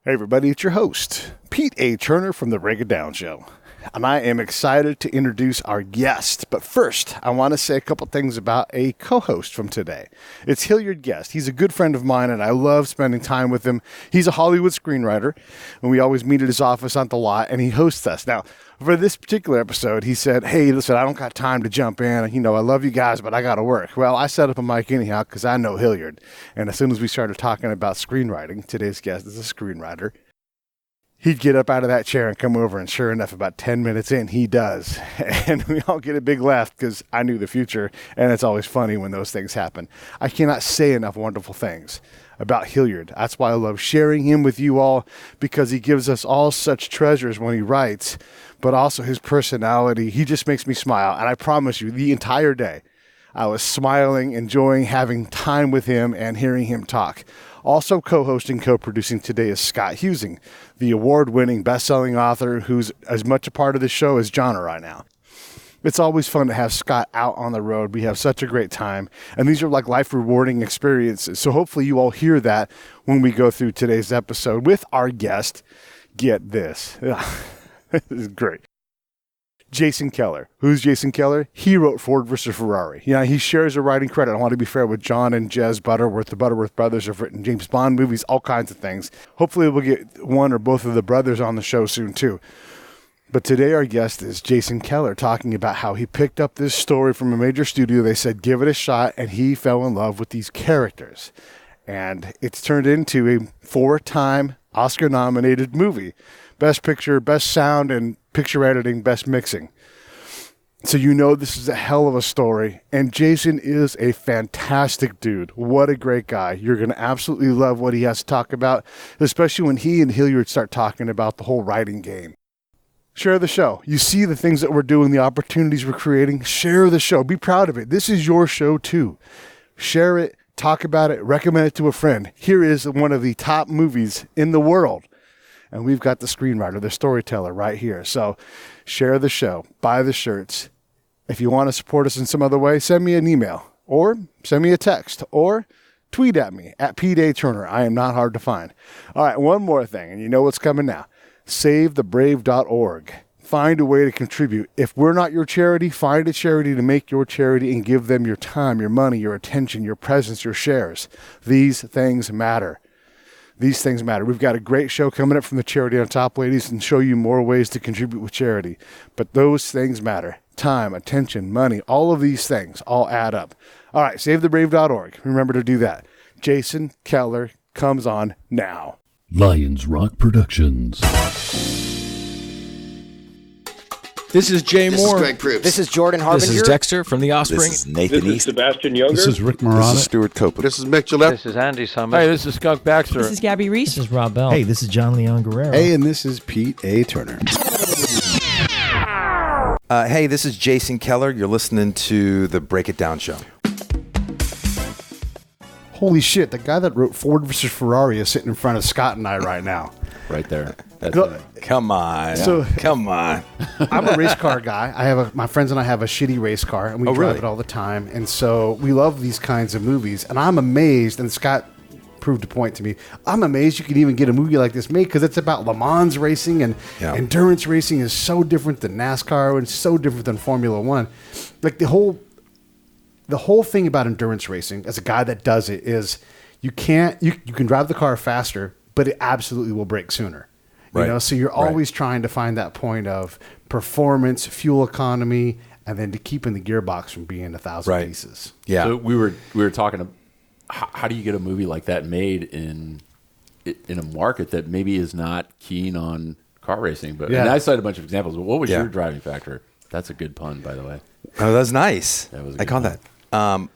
Hey everybody, it's your host, Pete A. Turner from the Break It Down Show. And I am excited to introduce our guest. But first, I want to say a couple things about a co-host from today. It's Hilliard Guess. He's a good friend of mine, and I love spending time with him. He's a Hollywood screenwriter, and we always meet at his office on the lot, and he hosts us. Now, for this particular episode, he said, hey, listen, I don't got time to jump in. You know, I love you guys, but I got to work. Well, I set up a mic anyhow because I know Hilliard. And as soon as we started talking about screenwriting, today's guest is a screenwriter, he'd get up out of that chair and come over, and sure enough, about 10 minutes in, he does. And we all get a big laugh because I knew the future, and it's always funny when those things happen. I cannot say enough wonderful things about Hilliard. That's why I love sharing him with you all, because he gives us all such treasures when he writes, but also his personality. He just makes me smile, and I promise you, the entire day, I was smiling, enjoying having time with him and hearing him talk. Also co-hosting, co-producing today is Scott Huesing, the award-winning best-selling author who's as much a part of the show as John are right now. It's always fun to have Scott out on the road. We have such a great time, and these are like life-rewarding experiences. So hopefully you all hear that when we go through today's episode with our guest. Get this. This is great. Jason Keller. Who's Jason Keller? He wrote Ford vs. Ferrari. Yeah, he shares a writing credit. I want to be fair with John and Jez Butterworth. The Butterworth brothers have written James Bond movies, all kinds of things. Hopefully we'll get one or both of the brothers on the show soon too. But today our guest is Jason Keller, talking about how he picked up this story from a major studio. They said, give it a shot, and he fell in love with these characters. And it's turned into a 4-time Oscar-nominated movie. Best Picture, Best Sound, and Picture Editing, Best Mixing. So you know this is a hell of a story. And Jason is a fantastic dude. What a great guy. You're going to absolutely love what he has to talk about, especially when he and Hilliard start talking about the whole writing game. Share the show. You see the things that we're doing, the opportunities we're creating. Share the show. Be proud of it. This is your show too. Share it, talk about it, recommend it to a friend. Here is one of the top movies in the world. And we've got the screenwriter, the storyteller right here. So share the show, buy the shirts. If you want to support us in some other way, send me an email or send me a text or tweet at me at Pete A. Turner. I am not hard to find. All right, one more thing, and you know what's coming now. SaveTheBrave.org. Find a way to contribute. If we're not your charity, find a charity to make your charity and give them your time, your money, your attention, your presence, your shares. These things matter. These things matter. We've got a great show coming up from the Charity on Top ladies and show you more ways to contribute with charity. But those things matter. Time, attention, money, all of these things all add up. All right, SaveTheBrave.org. Remember to do that. Jason Keller comes on now. Lions Rock Productions. This is Jay Moore. This is Greg Proops. This is Jordan Harbinger. This is Dexter from The Offspring. This is Nathan This is East. Sebastian Younger. This is Rick Marotta. This is Stuart Copeland. This is Mick Gillette. This is Andy Summers. Hey, this is Skunk Baxter. This is Gabby Reese. This is Rob Bell. Hey, this is John Leon Guerrero. Hey, and this is Pete A. Turner. Hey, this is Jason Keller. You're listening to the Break It Down Show. Holy shit, the guy that wrote Ford vs. Ferrari is sitting in front of Scott and I right now. Right there. Come on. So- Come on. I'm a race car guy. My friends and I have a shitty race car, and we drive really? it all the time. And so we love these kinds of movies. And I'm amazed, and Scott proved a point to me, I'm amazed you can even get a movie like this made, because it's about Le Mans racing, and endurance racing is so different than NASCAR, and so different than Formula One. Like the whole thing about endurance racing, as a guy that does it, is you can drive the car faster, but it absolutely will break sooner. You know, so you're always trying to find that point of performance, fuel economy, and then to keeping the gearbox from being 1,000 pieces. Yeah. So we were talking. How do you get a movie like that made in a market that maybe is not keen on car racing? But and I cited a bunch of examples. But what was your driving factor? That's a good pun, by the way. Oh, that's nice. That was a I good caught pun. that.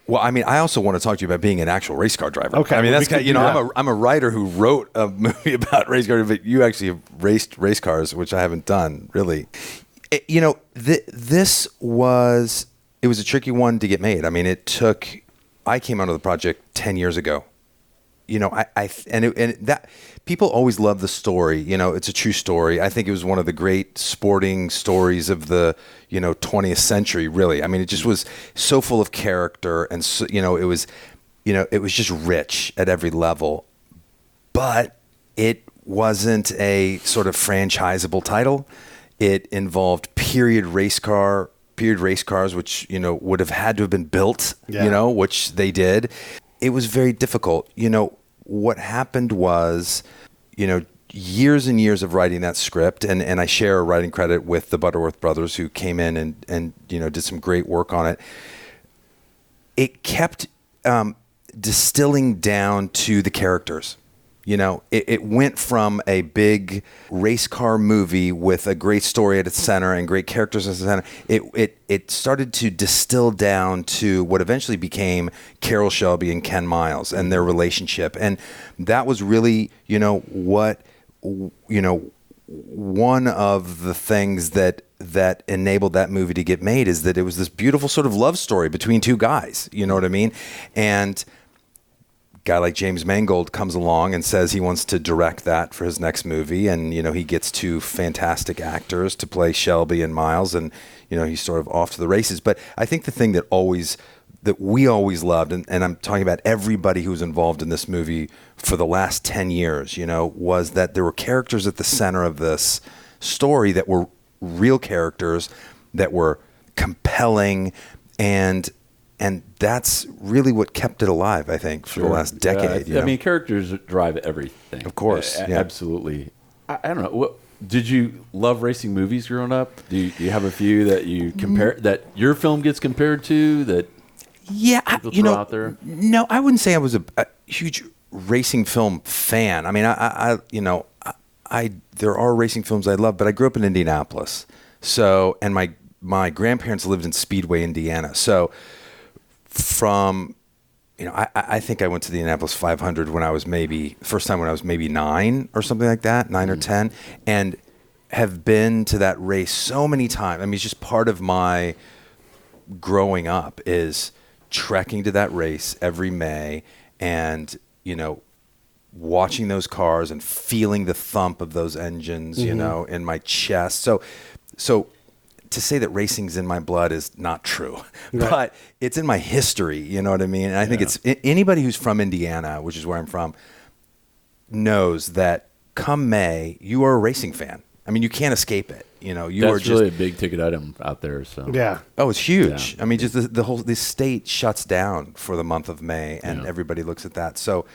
Well, I mean, I also want to talk to you about being an actual race car driver. Okay, I mean, well, that's kind of, I'm a writer who wrote a movie about race cars, but you actually have raced race cars, which I haven't done really. This was a tricky one to get made. I mean, I came onto the project 10 years ago. That people always love the story. It's a true story. I think it was one of the great sporting stories of the 20th century. Really, I mean, it just was so full of character, and so, it was just rich at every level. But it wasn't a sort of franchisable title. It involved period race cars, which, would have had to have been built, which they did. It was very difficult. What happened was, years and years of writing that script, and I share a writing credit with the Butterworth brothers, who came in and did some great work on it. It kept distilling down to the characters. It went from a big race car movie with a great story at its center and great characters at the center. It started to distill down to what eventually became Caroll Shelby and Ken Miles and their relationship. And that was really, one of the things that enabled that movie to get made, is that it was this beautiful sort of love story between two guys. You know what I mean? And guy like James Mangold comes along and says he wants to direct that for his next movie, and he gets two fantastic actors to play Shelby and Miles, and he's sort of off to the races. But I think the thing that we always loved, and I'm talking about everybody who was involved in this movie for the last 10 years, was that there were characters at the center of this story that were real characters that were compelling, and that's really what kept it alive, I think, for the last decade. I mean, characters drive everything. Of course. Absolutely. I don't know. Did you love racing movies growing up? Do you have a few that you compare, that your film gets compared to, that people throw out there? No, I wouldn't say I was a huge racing film fan. I mean, there are racing films I love, but I grew up in Indianapolis. So, and my grandparents lived in Speedway, Indiana. So, I think I went to the Indianapolis 500 first time when I was maybe 9 or something like that, 9 or 10, and have been to that race so many times. I mean, it's just part of my growing up is trekking to that race every May and, watching those cars and feeling the thump of those engines, in my chest. So to say that racing's in my blood is not true, but it's in my history. You know what I mean? And I think it's anybody who's from Indiana, which is where I'm from, knows that come May, you are a racing fan. I mean, you can't escape it. That's really a big ticket item out there. So oh, it's huge. Yeah. I mean, just the state shuts down for the month of May, and everybody looks at that. So,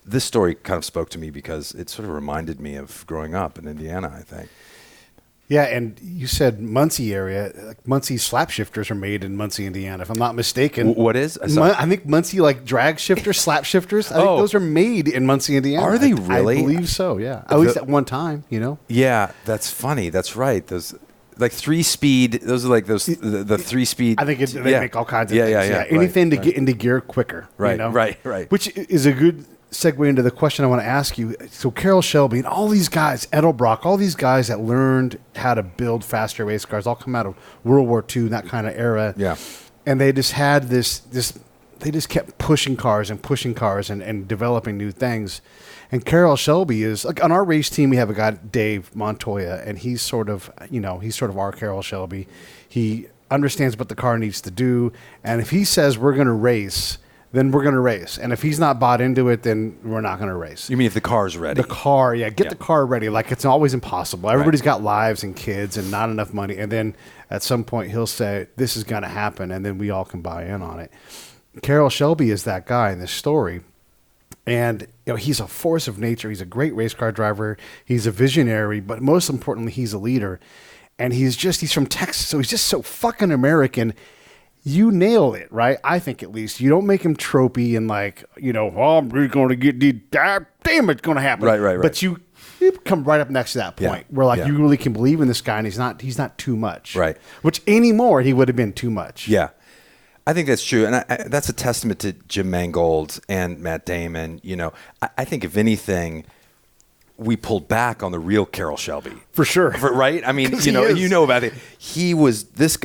this story kind of spoke to me because it sort of reminded me of growing up in Indiana, I think. Yeah, and you said Muncie area. Like Muncie slap shifters are made in Muncie, Indiana, if I'm not mistaken. What is? I think Muncie drag shifters, slap shifters. I think those are made in Muncie, Indiana. Are they really? I believe so. Yeah, at least at one time. Yeah, that's funny. That's right. Those 3-speed. Those are like those the 3-speed. I think they make all kinds of things. Yeah. Anything to get into gear quicker. Right. Right. Which is a good segue into the question I want to ask you. So Caroll Shelby and all these guys, Edelbrock, all these guys that learned how to build faster race cars, all come out of World War II, that kind of era. Yeah. And they just had this they just kept pushing cars and developing new things. And Caroll Shelby is, like, on our race team, we have a guy, Dave Montoya, and he's sort of our Caroll Shelby. He understands what the car needs to do. And if he says we're going to race, then we're going to race. And if he's not bought into it, then we're not going to race. You mean if the car's ready? The car, get the car ready. Like, it's always impossible. Everybody's got lives and kids and not enough money. And then at some point he'll say, this is going to happen, and then we all can buy in on it. Caroll Shelby is that guy in this story. And he's a force of nature. He's a great race car driver. He's a visionary, but most importantly, he's a leader. And he's from Texas, so he's just so fucking American. You nail it, right? I think, at least. You don't make him tropey and I'm really going to get damn, it's going to happen. Right. But you come right up next to that point where you really can believe in this guy, and he's not too much. Right. Which anymore he would have been too much. Yeah. I think that's true. And that's a testament to Jim Mangold and Matt Damon. I think if anything, we pulled back on the real Caroll Shelby. For sure. Right? I mean, about it. He was an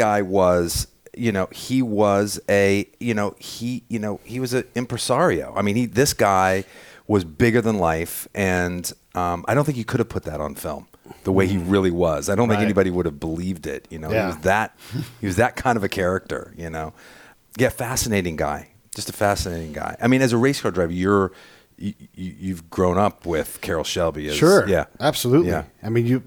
impresario. I mean, this guy was bigger than life, and I don't think you could have put that on film the way he really was. I don't think anybody would have believed it. He was that kind of a character. Yeah, fascinating guy. Just a fascinating guy. I mean, as a race car driver, you've grown up with Caroll Shelby. Sure. Yeah. Absolutely. Yeah. I mean,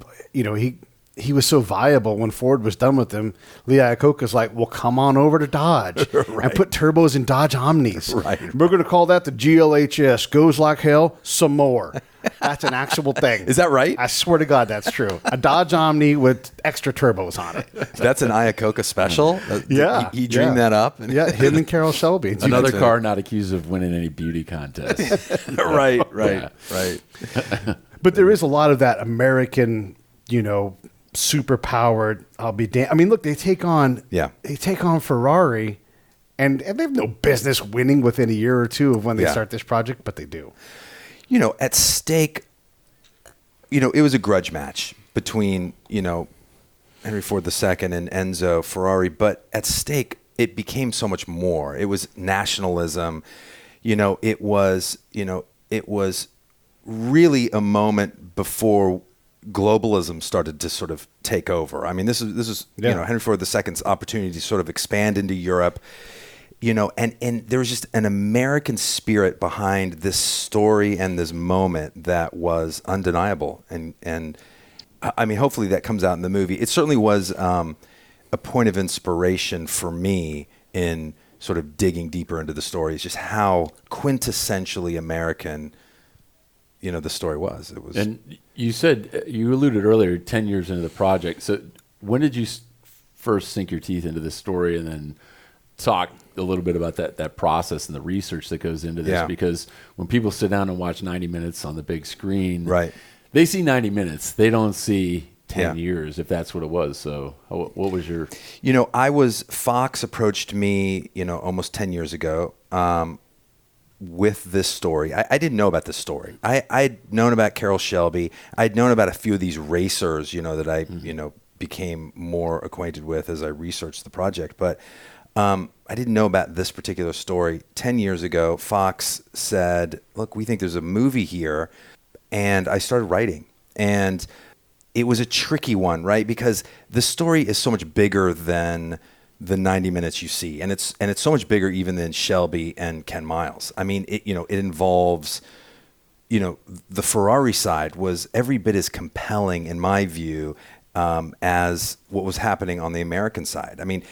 he was so viable when Ford was done with him. Lee Iacocca's like, well, come on over to Dodge and put turbos in Dodge Omnis. Right. We're going to call that the GLHS. Goes like hell, some more. That's an actual thing. Is that right? I swear to God, that's true. A Dodge Omni with extra turbos on it. That's an Iacocca special? Yeah. He dreamed that up? Yeah, him and Caroll Shelby. Another car not accused of winning any beauty contest. Right. But there is a lot of that American, super powered. I'll be damned. I mean, look, they take on Ferrari, and they have no business winning within a year or two of when they start this project, but they do. At stake, it was a grudge match between Henry Ford II and Enzo Ferrari, but at stake it became so much more. It was nationalism. It was really a moment before globalism started to sort of take over. I mean, this is Henry Ford II's opportunity to sort of expand into Europe, and there was just an American spirit behind this story and this moment that was undeniable. And I mean, hopefully that comes out in the movie. It certainly was a point of inspiration for me in sort of digging deeper into the story. It's just how quintessentially American the story was. It was. And you said, you alluded earlier, 10 years into the project. So when did you first sink your teeth into this story, and then talk a little bit about that process and the research that goes into this? Yeah. Because when people sit down and watch 90 minutes on the big screen, right, they see 90 minutes. They don't see 10 years, if that's what it was. So what was your... Fox approached me, almost 10 years ago, with this story. I didn't know about this story. I'd known about Caroll Shelby. I'd known about a few of these racers, that I, became more acquainted with as I researched the project. But I didn't know about this particular story. 10 years ago, Fox said, look, we think there's a movie here. And I started writing. And it was a tricky one, right? Because the story is so much bigger than the 90 minutes you see, and it's so much bigger even than Shelby and Ken Miles. I mean, it involves, the Ferrari side was every bit as compelling in my view as what was happening on the American side. I mean,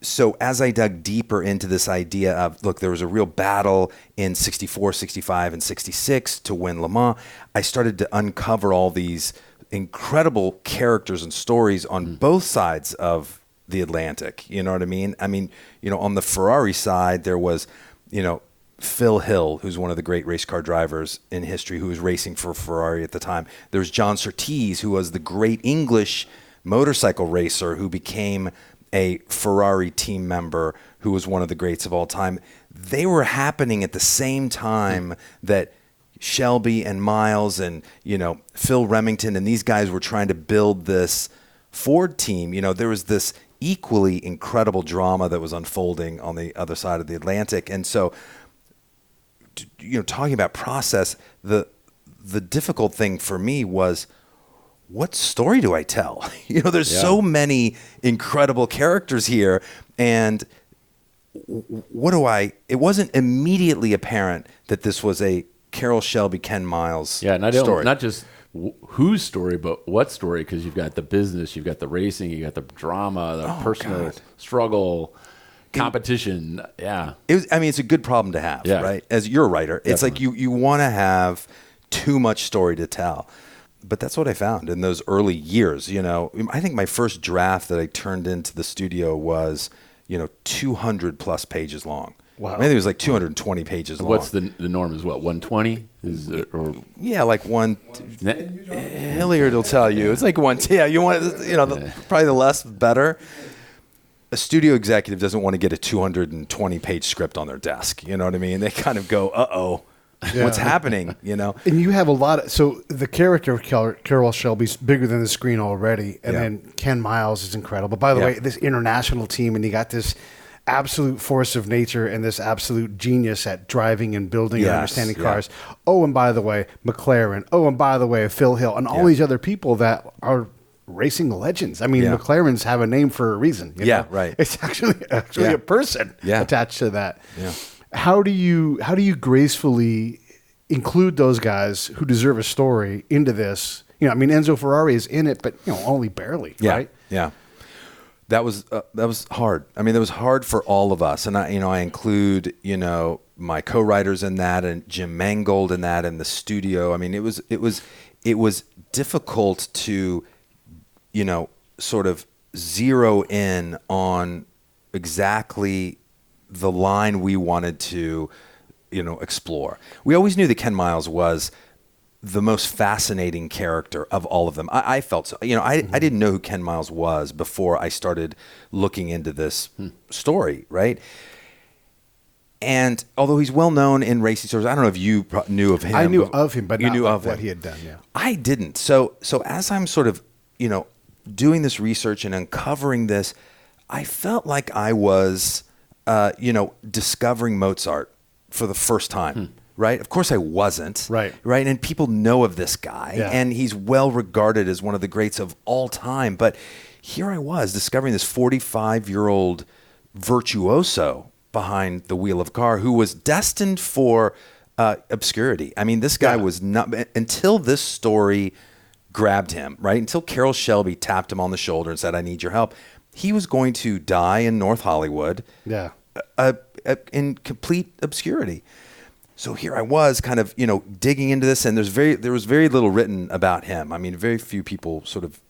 so as I dug deeper into this idea of, look, there was a real battle in 64, 65, and 66 to win Le Mans, I started to uncover all these incredible characters and stories on both sides of the Atlantic. You know what I mean? I mean, on the Ferrari side, there was, Phil Hill, who's one of the great race car drivers in history, who was racing for Ferrari at the time. There's John Surtees, who was the great English motorcycle racer who became a Ferrari team member, who was one of the greats of all time. They were happening at the same time that Shelby and Miles and, Phil Remington and these guys were trying to build this Ford team. There was this equally incredible drama that was unfolding on the other side of the Atlantic. And so, talking about process, the difficult thing for me was, what story do I tell? There's so many incredible characters here, and it wasn't immediately apparent that this was a Caroll Shelby, Ken Miles story. Not just whose story, but what story? Because you've got the business, you've got the racing, you got the drama, the personal struggle, competition. It's a good problem to have, right? As you're a writer, it's like you want to have too much story to tell. But that's what I found in those early years. I think my first draft that I turned into the studio was, 200 plus pages long. Wow. I think it was like 220 pages long. What's the norm is what, 120? Is it, or like one. Hilliard will tell you. It's like one. Yeah, you want, probably the less better. A studio executive doesn't want to get a 220 page script on their desk. You know what I mean? They kind of go, uh-oh. Yeah. What's happening, And you have a lot of, so the character of Caroll Shelby's bigger than the screen already, and then Ken Miles is incredible. By the way, this international team, and you got this absolute force of nature and this absolute genius at driving and building and understanding cars. Oh, and by the way, McLaren. Oh, and by the way, Phil Hill, and all these other people that are racing legends. I mean, McLarens have a name for a reason. You know? Right. It's actually a person attached to that. Yeah. How do you gracefully include those guys who deserve a story into this. You know, I mean, Enzo Ferrari is in it, but only barely, right? Yeah. That was hard. I mean, that was hard for all of us, and I include my co-writers in that, and Jim Mangold in that, and the studio. I mean, it was difficult to sort of zero in on exactly the line we wanted to explore. We always knew that Ken Miles was the most fascinating character of all of them. I felt so. I didn't know who Ken Miles was before I started looking into this story, right? And although he's well known in racing stories, I don't know if you knew of him. I knew of him, but you not knew like of what him. he had done. Yeah, I didn't. So as I'm sort of doing this research and uncovering this, I felt like I was discovering Mozart for the first time. Right? Of course I wasn't. Right. And people know of this guy, and he's well regarded as one of the greats of all time. But here I was discovering this 45-year-old virtuoso behind the wheel of a car who was destined for obscurity. I mean, this guy was not, until this story grabbed him, right? Until Carroll Shelby tapped him on the shoulder and said, "I need your help." He was going to die in North Hollywood. Yeah. In complete obscurity. So here I was kind of, digging into this, and there was very little written about him. I mean, very few people sort of,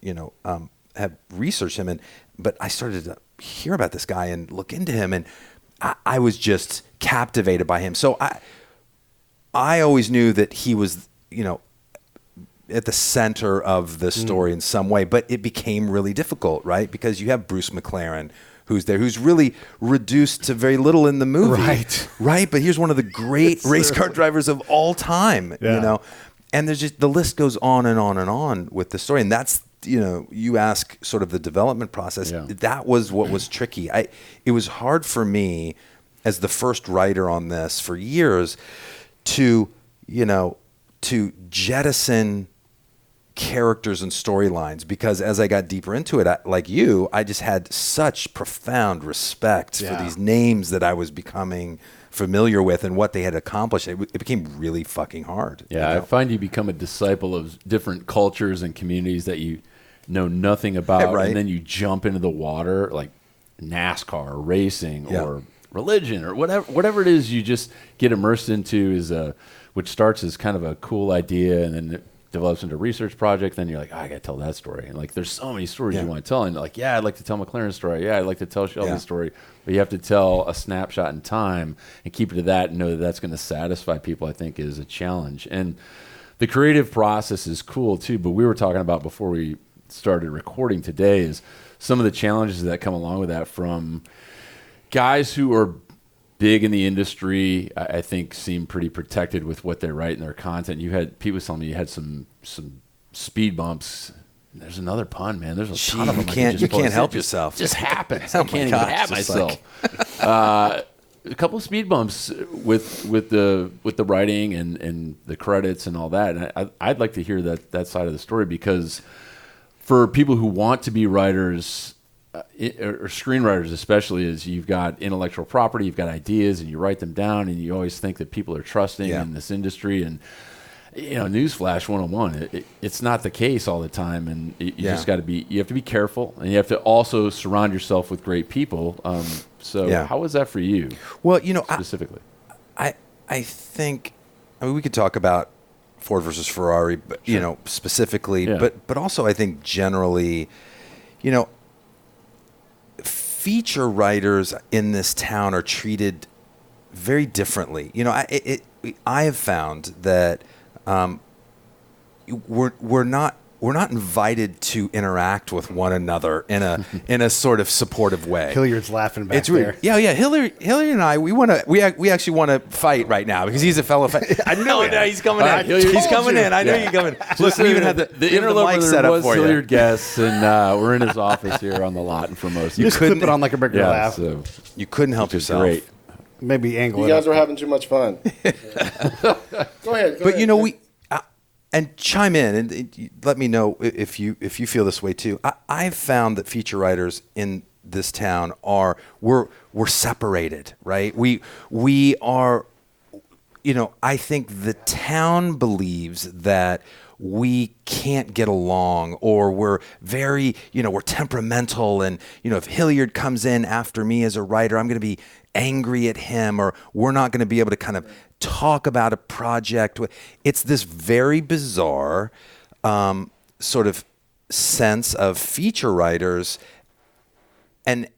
have researched him, but I started to hear about this guy and look into him, and I was just captivated by him. So I always knew that he was, at the center of the story in some way, but it became really difficult, right? Because you have Bruce McLaren, who's there, who's really reduced to very little in the movie. Right. But here's one of the great race car drivers of all time, and there's just, the list goes on and on and on with the story. And that's, you ask sort of the development process. Yeah. That was what was tricky. It was hard for me as the first writer on this for years to jettison characters and storylines, because as I got deeper into it, I just had such profound respect for these names that I was becoming familiar with and what they had accomplished. It became really fucking hard. I find you become a disciple of different cultures and communities that you know nothing about, and then you jump into the water, like NASCAR or racing or religion or whatever it is. You just get immersed into which starts as kind of a cool idea, and then it develops into a research project. Then you're like, I got to tell that story. And there's so many stories you want to tell. And I'd like to tell McLaren's story. I'd like to tell Shelby's story. But you have to tell a snapshot in time and keep it to that and know that that's going to satisfy people, I think, is a challenge. And the creative process is cool too. But we were talking about before we started recording today is some of the challenges that come along with that, from guys who are big in the industry, I think, seem pretty protected with what they write in their content. People telling me you had some speed bumps. There's another pun, man. There's a ton of them. You can't help yourself. It just happens. I can't even have myself. A couple of speed bumps with the writing and the credits and all that. And I'd like to hear that side of the story, because for people who want to be writers, or screenwriters especially, is you've got intellectual property, you've got ideas, and you write them down, and you always think that people are trusting in this industry. And newsflash 101, it's not the case all the time, and you just got to be. You have to be careful, and you have to also surround yourself with great people. How was that for you? Well, specifically, I think, we could talk about Ford versus Ferrari, but specifically, but also I think generally, feature writers in this town are treated very differently. I have found that we're not invited to interact with one another in a sort of supportive way. Hilliard's laughing back there. Hilliard and I, we actually want to fight right now because he's a fellow fighter. I know it. He's coming in. He's coming in. I know you're coming. Look, we even had the interloper set up for Hilliard Guess, and we're in his office here on the lot in Formosa. You just clip it on like a regular laugh. So you couldn't help yourself. Great. Maybe angle it. You guys were having too much fun. Go ahead. But and chime in and let me know if you feel this way too. I've found that feature writers in this town we're separated, right? We are I think the town believes that we can't get along, or we're very, we're temperamental, and if Hilliard comes in after me as a writer, I'm going to be angry at him, or we're not going to be able to kind of talk about a project. It's this very bizarre sort of sense of feature writers, and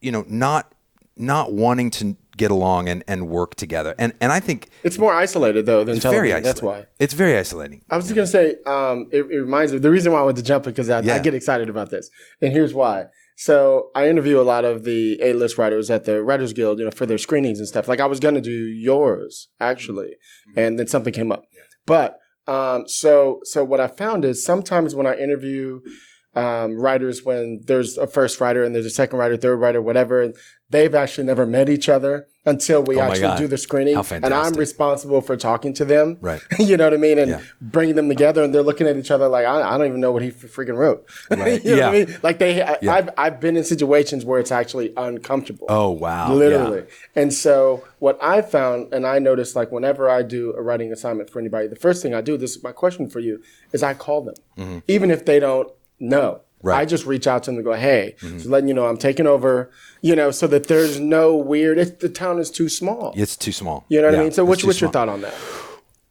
not wanting to get along and work together. And I think it's more isolated though than it's television. very isolating. That's why. It's very isolating. I was just going to say, it reminds me, the reason why I went to jump because I get excited about this. And here's why. So I interview a lot of the A-list writers at the Writers Guild, for their screenings and stuff. Like I was going to do yours actually, and then something came up. But so what I found is sometimes when I interview writers, when there's a first writer and there's a second writer, third writer, whatever, they've actually never met each other until we actually do the screening. How fantastic. And I'm responsible for talking to them. Right. You know what I mean? And bringing them together, and they're looking at each other like, I don't even know what he freaking wrote. Right. You know what I mean? Like I've been in situations where it's actually uncomfortable. Oh, wow. Literally. Yeah. And so what I found, and I noticed, like whenever I do a writing assignment for anybody, the first thing I do, this is my question for you, is I call them. Even if they don't know. Right. I just reach out to them and go, hey, just letting you know I'm taking over, so that there's no weird, the town is too small. It's too small. You know what I mean? So what's your thought on that?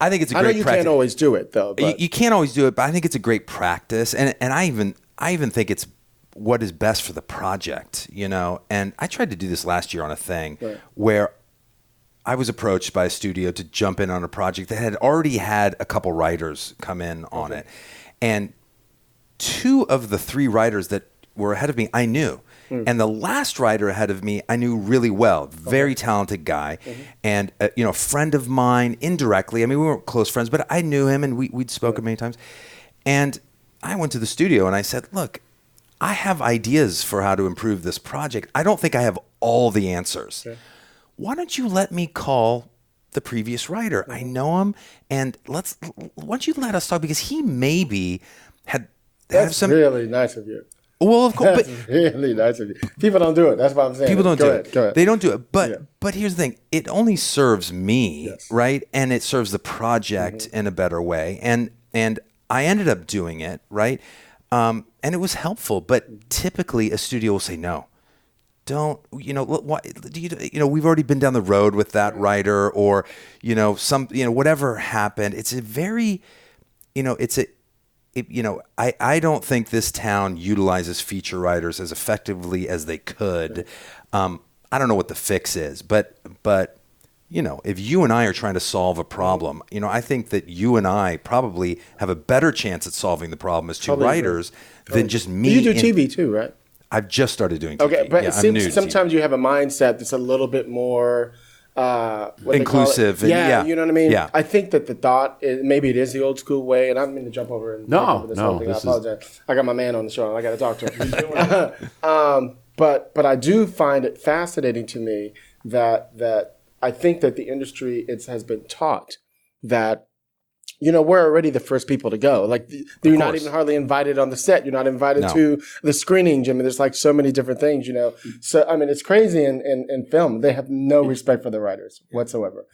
I think it's a great practice. I know you can't always do it though. You can't always do it, but I think it's a great practice. And I even think it's what is best for the project, And I tried to do this last year on a thing where I was approached by a studio to jump in on a project that had already had a couple writers come in on it. And 2 of the 3 writers that were ahead of me, I knew. And the last writer ahead of me, I knew really well. Very talented guy. And, a friend of mine indirectly. I mean, we weren't close friends, but I knew him and we'd spoken many times. And I went to the studio and I said, look, I have ideas for how to improve this project. I don't think I have all the answers. Why don't you let me call the previous writer? I know him, and why don't you let us talk, because he maybe had... That's really nice of you. Well, of course. That's really nice of you. People don't do it. That's what I'm saying. People don't do it. Go ahead. They don't do it. But here's the thing. It only serves me, right? And it serves the project in a better way. And I ended up doing it, right? And it was helpful. But typically a studio will say, no. Don't, what do we've already been down the road with that writer, or, whatever happened. It's a very, I don't think this town utilizes feature writers as effectively as they could. I don't know what the fix is, but if you and I are trying to solve a problem, I think that you and I probably have a better chance at solving the problem as 2 writers than just me. You do TV too, right? I've just started doing TV. Okay, but it seems sometimes you have a mindset that's a little bit more inclusive. You know what I mean? Yeah. I think that the thought is, maybe it is the old school way, and I don't mean to jump over and take over this whole thing. I apologize. I got my man on the show, and I got to talk to him. But I do find it fascinating to me that I think that the industry has been taught that, we're already the first people to go. Like, you're not even hardly invited on the set. You're not invited to the screening, Jimmy. There's like so many different things, So, I mean, it's crazy in film. They have no respect for the writers whatsoever.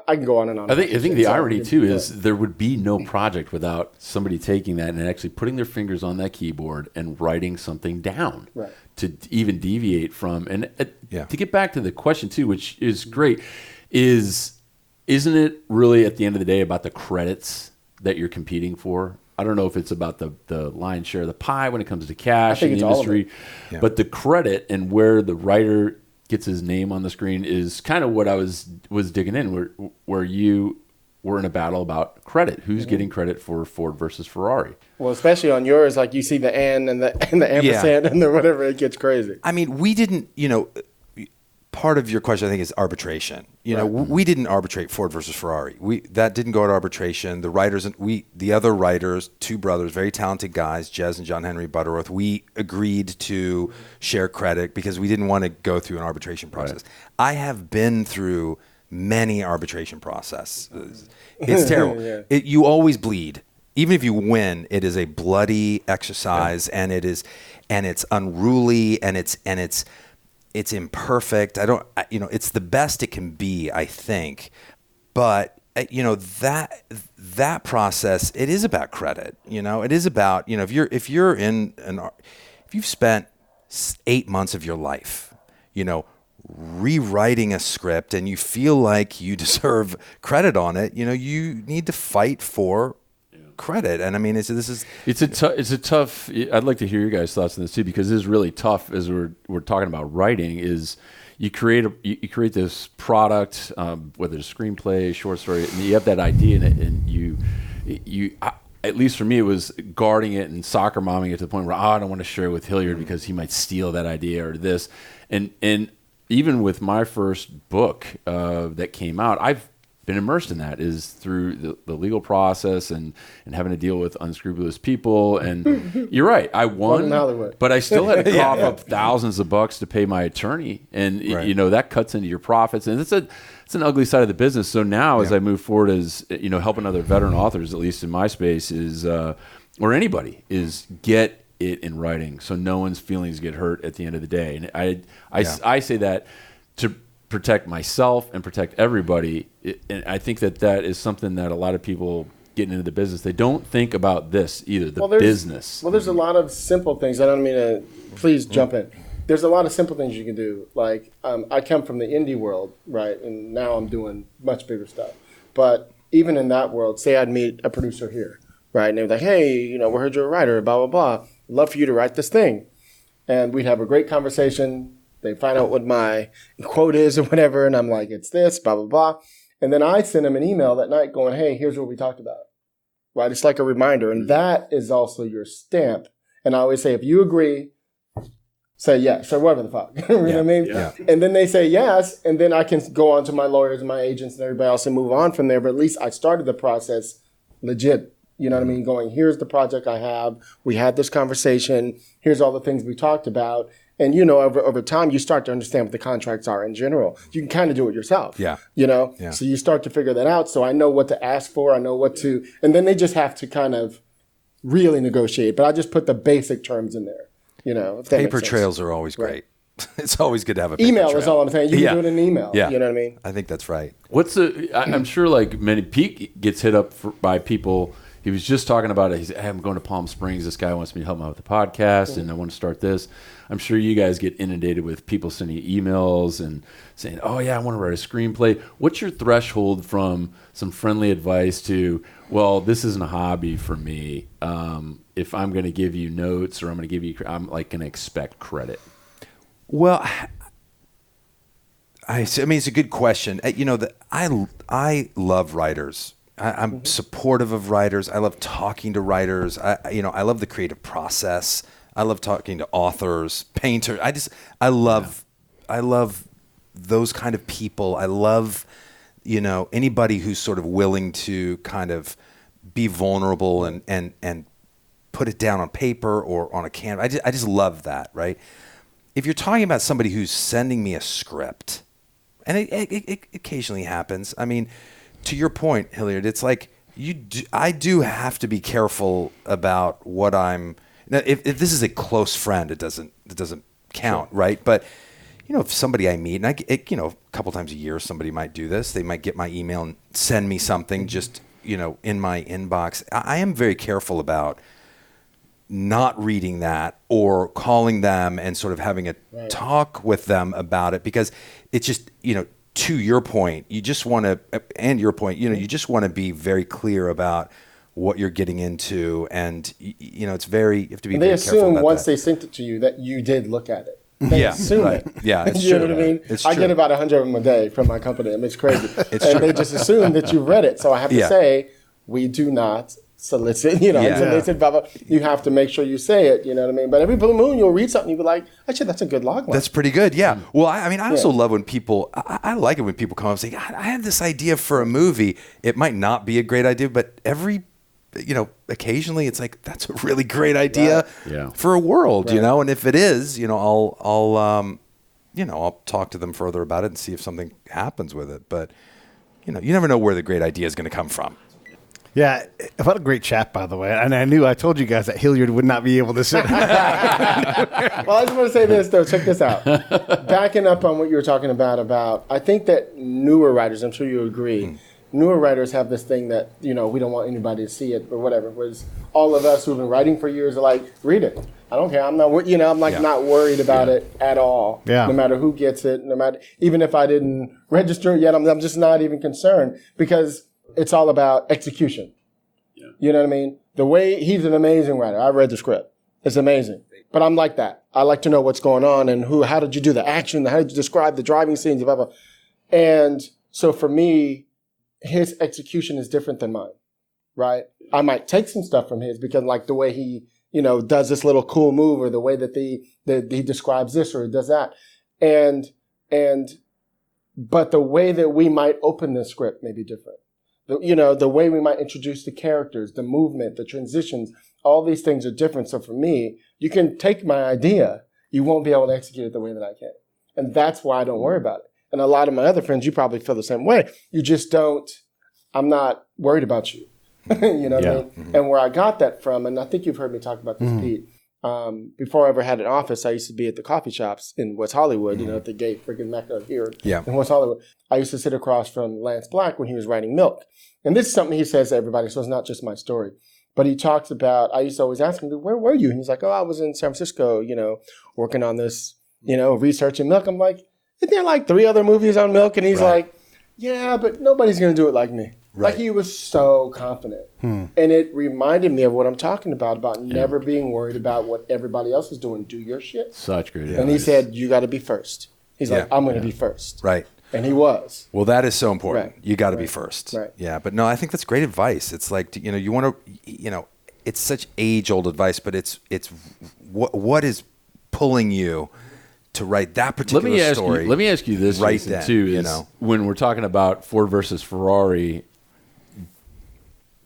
I can go on and on. I think the irony, too, is there would be no project without somebody taking that and actually putting their fingers on that keyboard and writing something down to even deviate from. And to get back to the question, too, which is great, isn't it really at the end of the day about the credits that you're competing for? I don't know if it's about the lion's share of the pie when it comes to cash in the industry, but the credit and where the writer gets his name on the screen is kind of what I was digging in, where you were in a battle about credit. Who's getting credit for Ford versus Ferrari? Well, especially on yours, like you see the and the ampersand and the whatever, it gets crazy. I mean, we didn't, part of your question, I think, is arbitration. We didn't arbitrate Ford versus Ferrari. That didn't go to arbitration. The writers the other writers, 2 brothers, very talented guys, Jez and John Henry Butterworth, we agreed to share credit because we didn't want to go through an arbitration process. I have been through many arbitration processes. It's terrible. You always bleed. Even if you win, it is a bloody exercise, and it's unruly, and it's imperfect. It's the best it can be, I think. But that process, it is about credit. It is about, if you've spent 8 months of your life, rewriting a script and you feel like you deserve credit on it, you need to fight for credit. And I mean, it's a tough. I'd like to hear your guys' thoughts on this too, because it is really tough as we're talking about writing. Is you create this product, whether it's a screenplay, short story, and you have that idea in it, and you at least for me, it was guarding it and soccer momming it to the point where I don't want to share it with Hilliard because he might steal that idea or this, and even with my first book that came out, I've been immersed in that, is through the legal process and having to deal with unscrupulous people. And you're right, I won, but I still had to cough up thousands of bucks to pay my attorney, and that cuts into your profits, and it's an ugly side of the business. So now, as I move forward, as helping other veteran authors, at least in my space, is or anybody, is get it in writing so no one's feelings get hurt at the end of the day. And I say that to protect myself and protect everybody. And I think that is something that a lot of people getting into the business, they don't think about this either, business. Well, there's a lot of simple things. I don't mean to, please jump in. There's a lot of simple things you can do. Like, I come from the indie world, right? And now I'm doing much bigger stuff. But even in that world, say I'd meet a producer here, right? And they're like, hey, we heard you're a writer, blah, blah, blah. I'd love for you to write this thing. And we'd have a great conversation. They find out what my quote is or whatever, and I'm like, it's this, blah, blah, blah. And then I send them an email that night going, hey, here's what we talked about, right? It's like a reminder, and that is also your stamp. And I always say, if you agree, say yes, or whatever the fuck. You know what I mean? Yeah. And then they say yes, and then I can go on to my lawyers and my agents and everybody else and move on from there. But at least I started the process legit. You know what I mean? Going, here's the project I have. We had this conversation. Here's all the things we talked about. And, over time, you start to understand what the contracts are in general. You can kind of do it yourself. Yeah. So you start to figure that out. So I know what to ask for. I know what to, and then they just have to kind of really negotiate. But I just put the basic terms in there, if that Paper trails are always great. It's always good to have a paper email trail. Is all I'm saying. You can do it in an email. Yeah. You know what I mean? I think that's right. I'm sure like Pete gets hit up by people. He was just talking about it. He said, hey, I'm going to Palm Springs. This guy wants me to help him out with the podcast, and I want to start this. I'm sure you guys get inundated with people sending you emails and saying, oh, yeah, I want to write a screenplay. What's your threshold from some friendly advice to, well, this isn't a hobby for me. If I'm going to give you notes or I'm going to expect credit. Well, I mean, it's a good question. I love writers. I'm supportive of writers. I love talking to writers. I love the creative process. I love talking to authors, painters. I love those kind of people. I love, anybody who's sort of willing to kind of be vulnerable and put it down on paper or on a canvas. I just love that, right? If you're talking about somebody who's sending me a script, and it occasionally happens. I mean, to your point, Hilliard, it's like I do have to be careful about what I'm. Now, if this is a close friend, it doesn't count, right? But if somebody I meet, and a couple times a year, somebody might do this. They might get my email and send me something just in my inbox. I am very careful about not reading that or calling them and sort of having a talk with them about it, because it's just to your point, you just want to, and your point, you just want to be very clear about what you're getting into, and you have to be very careful about that. They assume once they sent it to you that you did look at it. They assume it. Yeah, it's you true. know what I mean? It's I true. get about 100 of them a day from my company. I mean, it's crazy. It's and true. they just assume that you read it. So I have to say, we do not solicit, solicit, blah, blah. You have to make sure you say it, you know what I mean? But every blue moon, you'll read something, you'll be like, actually, that's a good log line. That's pretty good, yeah. Well, I also love when people, I like it when people come up and say, I have this idea for a movie. It might not be a great idea, but occasionally it's like, that's a really great idea for a world, and if it is, I'll talk to them further about it and see if something happens with it. But, you never know where the great idea is going to come from. Yeah, what a great chat, by the way. And I told you guys that Hilliard would not be able to sit. Well, I just want to say this, though. Check this out. Backing up on what you were talking about, I think that newer writers, I'm sure you agree, newer writers have this thing that, we don't want anybody to see it or whatever. Whereas all of us who've been writing for years are like, read it. I don't care. I'm not, not worried about it at all. Yeah. No matter who gets it, even if I didn't register it yet, I'm just not even concerned because it's all about execution. Yeah. You know what I mean? He's an amazing writer. I read the script. It's amazing. But I'm like that. I like to know what's going on and how did you do the action? How did you describe the driving scenes? Blah, blah. And so for me, his execution is different than mine, right? I might take some stuff from his because like the way he, does this little cool move or the way that he describes this or does that. But the way that we might open the script may be different. The way we might introduce the characters, the movement, the transitions, all these things are different. So for me, you can take my idea, you won't be able to execute it the way that I can. And that's why I don't worry about it. And a lot of my other friends, you probably feel the same way. You just don't, I'm not worried about you. You know what I mean? Mm-hmm. And where I got that from, and I think you've heard me talk about this, Pete, before I ever had an office, I used to be at the coffee shops in West Hollywood, at the gate freaking Mecca here in West Hollywood. I used to sit across from Lance Black when he was writing Milk. And this is something he says to everybody, so it's not just my story. But he talks about, I used to always ask him, where were you? And he's like, I was in San Francisco, working on this, researching Milk. I'm like, isn't there like 3 other movies on Milk? And he's like, yeah, but nobody's going to do it like me. Right. Like he was so confident. And it reminded me of what I'm talking about never being worried about what everybody else is doing. Do your shit. Such good advice. And he said, you got to be first. He's like, I'm going to be first. Right. And he was. Well, that is so important. Right. You got to be first. Right. Yeah. But no, I think that's great advice. It's like, you want to, it's such age-old advice, but it's what is pulling you to write that particular story. Let me ask you this, right Jason, then, too, when we're talking about Ford versus Ferrari,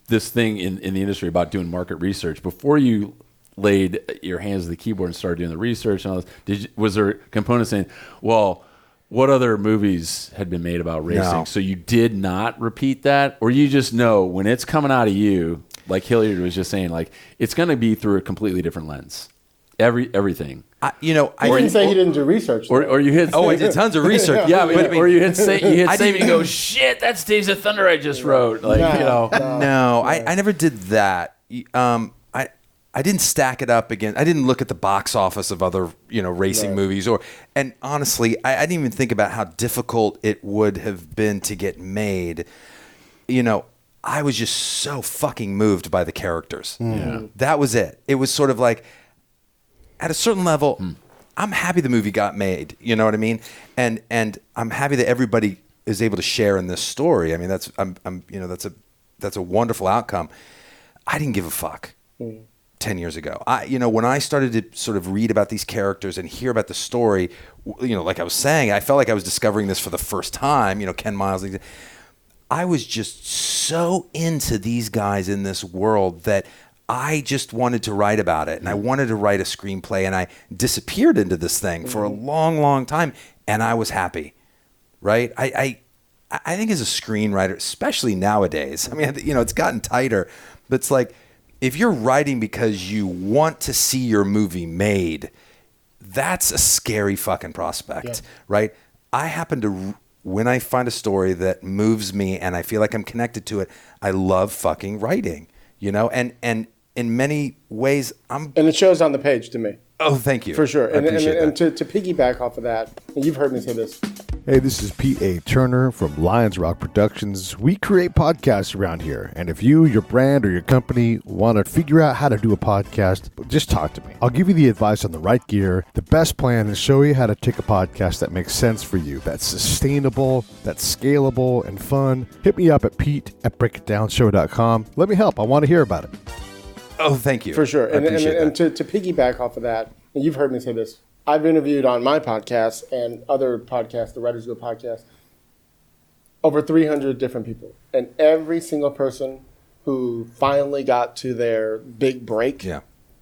this thing in the industry about doing market research, before you laid your hands on the keyboard and started doing the research and all this, was there a component saying, well, what other movies had been made about racing? No. So you did not repeat that? Or you just know when it's coming out of you, like Hilliard was just saying, like it's going to be through a completely different lens. Everything. I didn't say he didn't do research. Or you hit... I did tons of research. Yeah, or you hit save and you go, shit, that's Days of Thunder I just wrote. Like, No, I never did that. I didn't stack it up against. I didn't look at the box office of other racing movies and honestly, I didn't even think about how difficult it would have been to get made. I was just so fucking moved by the characters. Yeah. That was it. It was sort of like, at a certain level, I'm happy the movie got made. You know what I mean? And I'm happy that everybody is able to share in this story. I mean, that's a wonderful outcome. I didn't give a fuck 10 years ago. When I started to sort of read about these characters and hear about the story, like I was saying, I felt like I was discovering this for the first time. Ken Miles. I was just so into these guys in this world that I just wanted to write about it, and I wanted to write a screenplay, and I disappeared into this thing for a long, long time, and I was happy, right? I think as a screenwriter, especially nowadays, I mean, it's gotten tighter, but it's like if you're writing because you want to see your movie made, that's a scary fucking prospect, right? I happen to, when I find a story that moves me and I feel like I'm connected to it, I love fucking writing. And in many ways, and it shows on the page to me. Oh, thank you. For sure. I appreciate that. And to piggyback off of that, and you've heard me say this. Hey, this is Pete A. Turner from Lions Rock Productions. We create podcasts around here. And if you, your brand, or your company want to figure out how to do a podcast, just talk to me. I'll give you the advice on the right gear, the best plan, and show you how to take a podcast that makes sense for you, that's sustainable, that's scalable, and fun. Hit me up at pete@breakitdownshow.com. Let me help. I want to hear about it. Oh, thank you. For sure. I appreciate and to piggyback off of that, and you've heard me say this, I've interviewed on my podcast and other podcasts, the Writers Guild podcast, over 300 different people. And every single person who finally got to their big break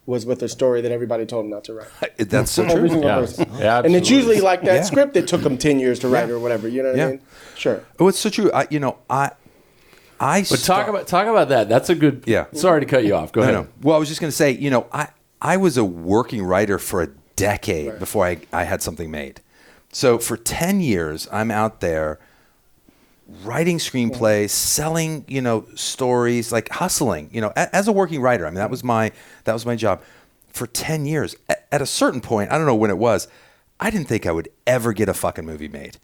was with a story that everybody told them not to write. That's so every true. single person. Yeah, and it's usually like that script that took them 10 years to write or whatever. You know what I mean? Sure. Oh, it's so true. Talk about that. That's a good. Yeah. Sorry to cut you off. Go ahead. No. Well, I was just going to say, I was a working writer for a decade before I had something made. So for 10 years, I'm out there writing screenplays, selling, stories, like hustling, as a working writer. I mean, that was my job for 10 years. At a certain point, I don't know when it was, I didn't think I would ever get a fucking movie made.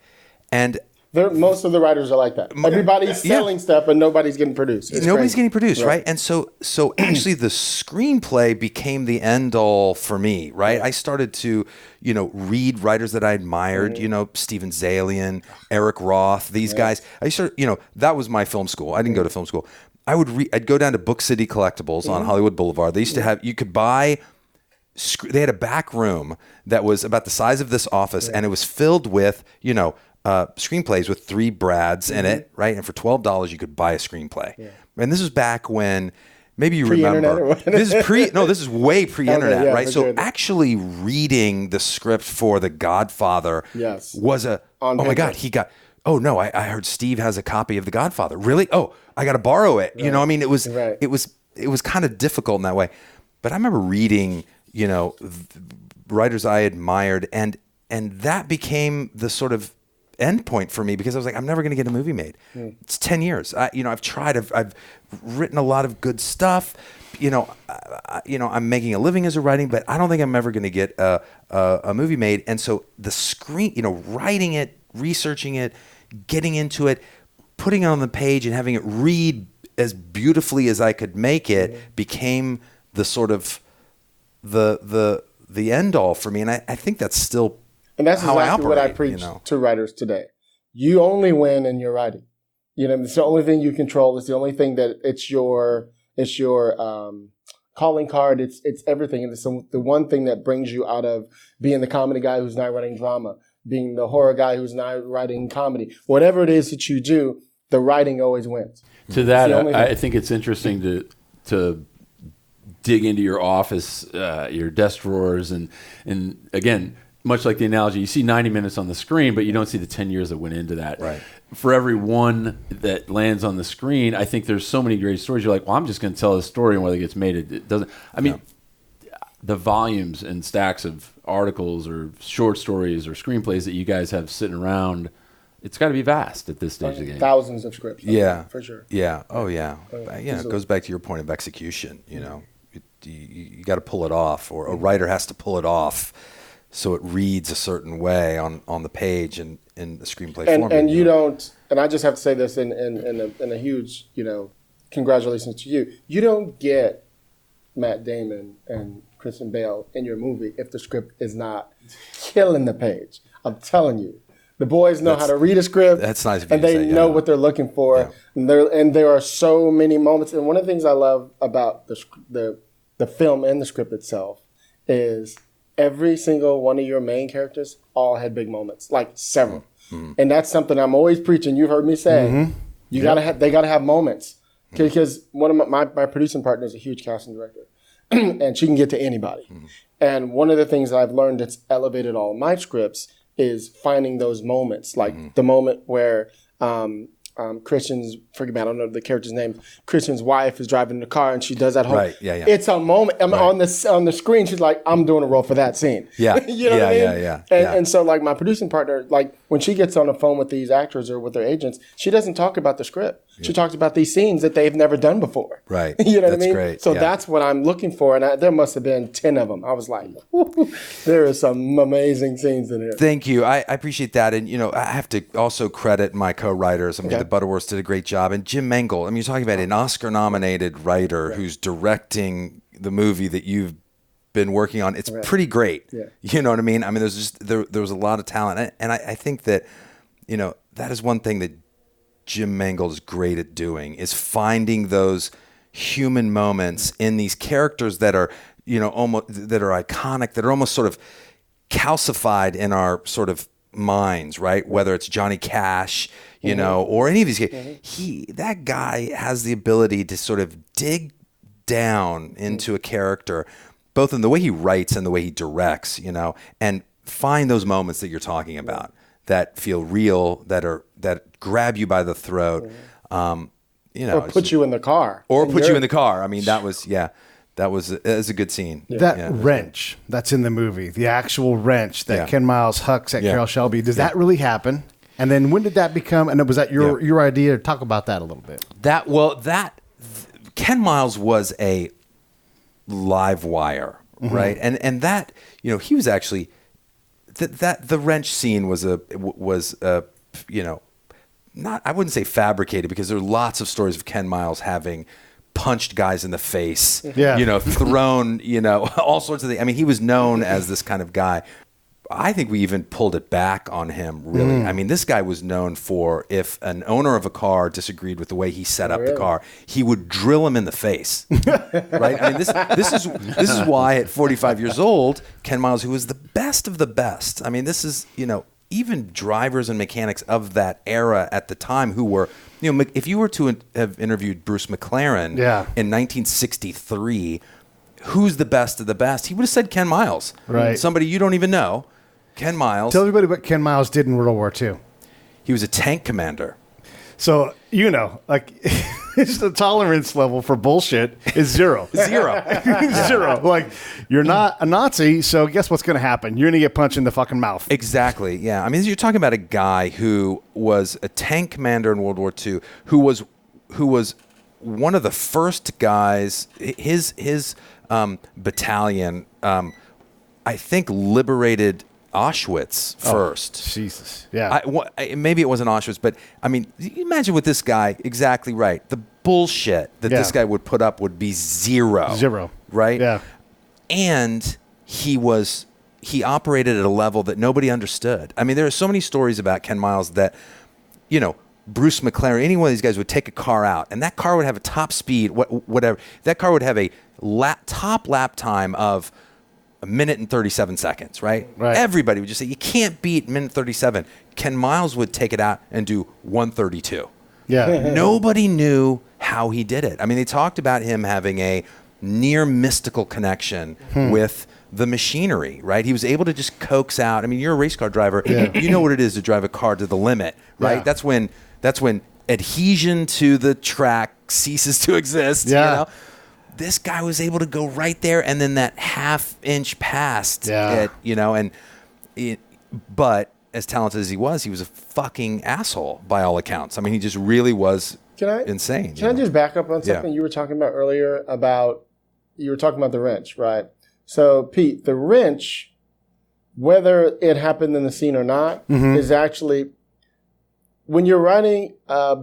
And most of the writers are like that. Everybody's selling stuff, but nobody's getting produced. Nobody's getting produced, right? And so actually the screenplay became the end all for me, right? I started to, read writers that I admired, Steven Zalian, Eric Roth, these guys. I started, that was my film school. I didn't go to film school. I'd go down to Book City Collectibles on Hollywood Boulevard. They used to have, you could buy, they had a back room that was about the size of this office, and it was filled with, screenplays with 3 Brads in it, right? And for $12, you could buy a screenplay. Yeah. And this was back when, maybe you remember, this is way pre-internet, right? So actually reading the script for The Godfather was my God, I heard Steve has a copy of The Godfather. Really? Oh, I got to borrow it. Right. It was kind of difficult in that way. But I remember reading, writers I admired, and that became the sort of end point for me, because I was like, I'm never going to get a movie made. It's 10 years. I've tried. I've written a lot of good stuff. I'm making a living as a writing, but I don't think I'm ever going to get a movie made. And so the writing it, researching it, getting into it, putting it on the page, and having it read as beautifully as I could make it became the sort of the end all for me. And I think that's still. And that's exactly what I preach to writers today. You only win in your writing. It's the only thing you control. It's the only thing that it's your calling card. It's everything. And it's the one thing that brings you out of being the comedy guy who's now writing drama, being the horror guy who's now writing comedy. Whatever it is that you do, the writing always wins. To that, I think it's interesting to dig into your office, your desk drawers, and again, much like the analogy, you see 90 minutes on the screen, but you don't see the 10 years that went into that. Right. For every one that lands on the screen, I think there's so many great stories. You're like, well, I'm just going to tell a story, and whether it gets made, it doesn't. I mean, the volumes and stacks of articles or short stories or screenplays that you guys have sitting around, it's got to be vast at this stage of the game. Thousands of scripts. Yeah. For sure. Yeah. Oh, yeah. It goes back to your point of execution. You got to pull it off, or a writer has to pull it off, so it reads a certain way on the page and in the screenplay format. And you don't. And I just have to say this in a huge, congratulations to you. You don't get Matt Damon and Christian Bale in your movie if the script is not killing the page. I'm telling you, the boys know how to read a script. That's nice of you and to they say, know what they're looking for. Yeah. And there are so many moments. And one of the things I love about the film and the script itself is every single one of your main characters all had big moments, like several. Mm-hmm. And that's something I'm always preaching. You've heard me say, they gotta have moments. Because one of my producing partner is a huge casting director, and she can get to anybody. Mm-hmm. And one of the things that I've learned that's elevated all of my scripts is finding those moments, like the moment where Christian's, forget me, I don't know the character's name. Christian's wife is driving the car and she does that whole. Right. Yeah. It's a moment on the screen. She's like, I'm doing a role for that scene. Yeah. You know what I mean? Yeah. And so like my producing partner, like when she gets on the phone with these actors or with their agents, she doesn't talk about the script. Yeah. She talks about these scenes that they've never done before. Right. You know what I mean? Great. So that's what I'm looking for. And there must have been 10 of them. I was like, there are some amazing scenes in here. Thank you. I appreciate that. And, I have to also credit my co-writers. I mean, the Butterworths did a great job. And Jim Mangold, I mean, you're talking about an Oscar-nominated writer who's directing the movie that you've been working on. It's pretty great. Yeah. You know what I mean? I mean, there was a lot of talent. And I think that, that is one thing that Jim Mangold is great at doing, is finding those human moments in these characters that are, almost, that are iconic, that are almost sort of calcified in our sort of minds, right? Whether it's Johnny Cash, or any of these guys. That guy has the ability to sort of dig down into a character, both in the way he writes and the way he directs, and find those moments that you're talking about that feel real, that grab you by the throat, or put you in the car. You in the car. I mean, that was a good scene. Yeah. That wrench that's in the movie, the actual wrench that Ken Miles hucks at Caroll Shelby, does that really happen? And then when did that become? And was that your idea? Talk about that a little bit. Ken Miles was a live wire, right? And that, he was actually that the wrench scene was not, I wouldn't say fabricated, because there are lots of stories of Ken Miles having punched guys in the face, thrown, all sorts of things. I mean, he was known as this kind of guy. I think we even pulled it back on him, really. I mean, this guy was known for, if an owner of a car disagreed with the way he set up the car, he would drill him in the face, right? I mean, this is why at 45 years old, Ken Miles, who was the best of the best, I mean, this is, even drivers and mechanics of that era at the time who were, if you were to have interviewed Bruce McLaren in 1963, who's the best of the best? He would have said Ken Miles. Right. Somebody you don't even know. Ken Miles. Tell everybody what Ken Miles did in World War II. He was a tank commander. So, it's the tolerance level for bullshit is zero. Zero. Like, you're not a Nazi, so guess what's going to happen? You're going to get punched in the fucking mouth. Exactly, yeah. I mean, you're talking about a guy who was a tank commander in World War II, who was one of the first guys, his battalion, I think, liberated Auschwitz first. Oh, Jesus. Yeah. Maybe it wasn't Auschwitz, but I mean, imagine with this guy, exactly right. The bullshit that this guy would put up would be zero. Zero. Right? Yeah. And he operated at a level that nobody understood. I mean, there are so many stories about Ken Miles that, Bruce McLaren, any one of these guys would take a car out, and that car would have a top speed, whatever. That car would have a top lap time of 1 minute and 37 seconds, right? Everybody would just say, you can't beat 1:37. Ken Miles would take it out and do 1:32. Yeah. Nobody knew how he did it. I mean, they talked about him having a near mystical connection with the machinery, right? He was able to just coax out. I mean, you're a race car driver. You know what it is to drive a car to the limit, right? Yeah. That's when adhesion to the track ceases to exist, This guy was able to go right there, and then that half-inch past it, but as talented as he was a fucking asshole by all accounts. I mean, he just really was insane. Can I just back up on something you were talking about earlier you were talking about the wrench, right? So, Pete, the wrench, whether it happened in the scene or not, is actually, when you're writing a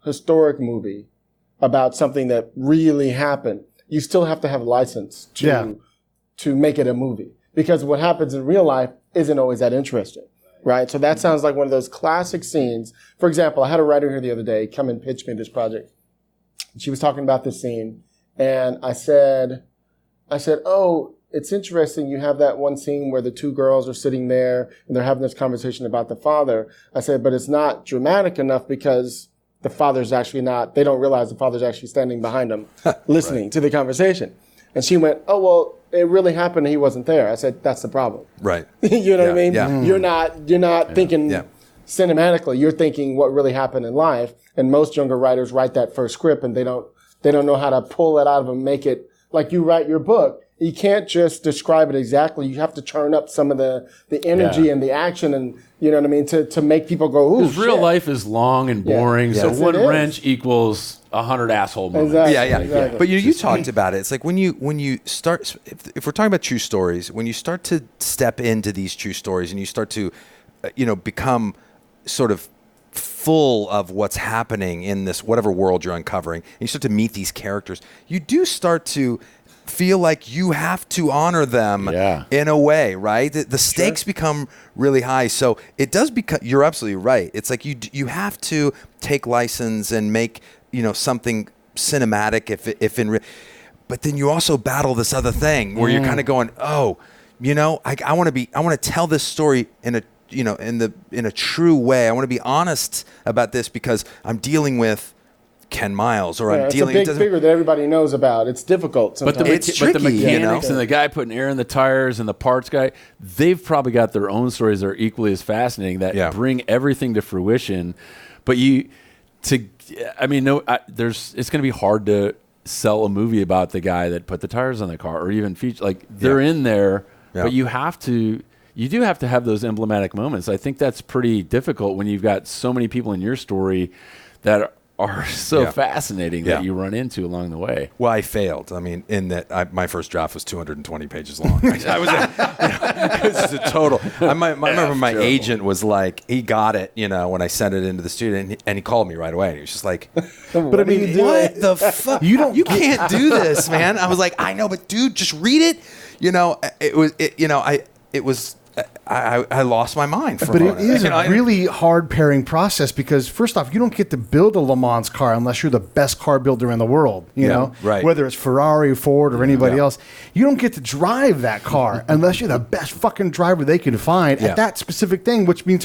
historic movie about something that really happened, you still have to have a license to make it a movie. Because what happens in real life isn't always that interesting, right? So that sounds like one of those classic scenes. For example, I had a writer here the other day come and pitch me this project. She was talking about this scene, and I said, oh, it's interesting you have that one scene where the two girls are sitting there and they're having this conversation about the father. I said, but it's not dramatic enough because the father's actually they don't realize the father's actually standing behind them listening to the conversation. And she went, oh, well, it really happened and he wasn't there. I said, that's the problem. Right. You know what I mean? Yeah. You're not thinking cinematically. You're thinking what really happened in life. And most younger writers write that first script and they don't know how to pull it out of them, make it like you write your book. You can't just describe it exactly. You have to turn up some of the energy and the action, and you know what I mean, to make people go, ooh, because real life is long and boring, so one wrench equals 100 asshole moments. Exactly. Exactly. But you talked about it. It's like when you start, if we're talking about true stories, when you start to step into these true stories and you start to, become sort of full of what's happening in this whatever world you're uncovering, and you start to meet these characters, you do start to feel like you have to honor them in a way, right? The stakes become really high. So it does become, you're absolutely right. It's like you have to take license and make, something cinematic but then you also battle this other thing where you're kind of going, oh, I want to tell this story in a true way. I want to be honest about this because I'm dealing with Ken Miles, or I'm dealing. It's a big figure that everybody knows about. It's difficult sometimes. But the mechanics and the guy putting air in the tires and the parts guy, they've probably got their own stories that are equally as fascinating that bring everything to fruition. But it's going to be hard to sell a movie about the guy that put the tires on the car, or even feature they're in there, but you have to. you do have to have those emblematic moments. I think that's pretty difficult when you've got so many people in your story that are so fascinating that you run into along the way. Well, I failed. I mean, in that my first draft was 220 pages long. I was it's a total. I remember my agent was like, he got it, when I sent it into the studio, and he called me right away. And he was just like, but I mean, what the fuck? You can't do this, man. I was like, I know, but dude, just read it. I lost my mind for a moment. But it is a really hard pairing process because, first off, you don't get to build a Le Mans car unless you're the best car builder in the world, you know? Right. Whether it's Ferrari, Ford, or anybody else. You don't get to drive that car unless you're the best fucking driver they can find at that specific thing, which means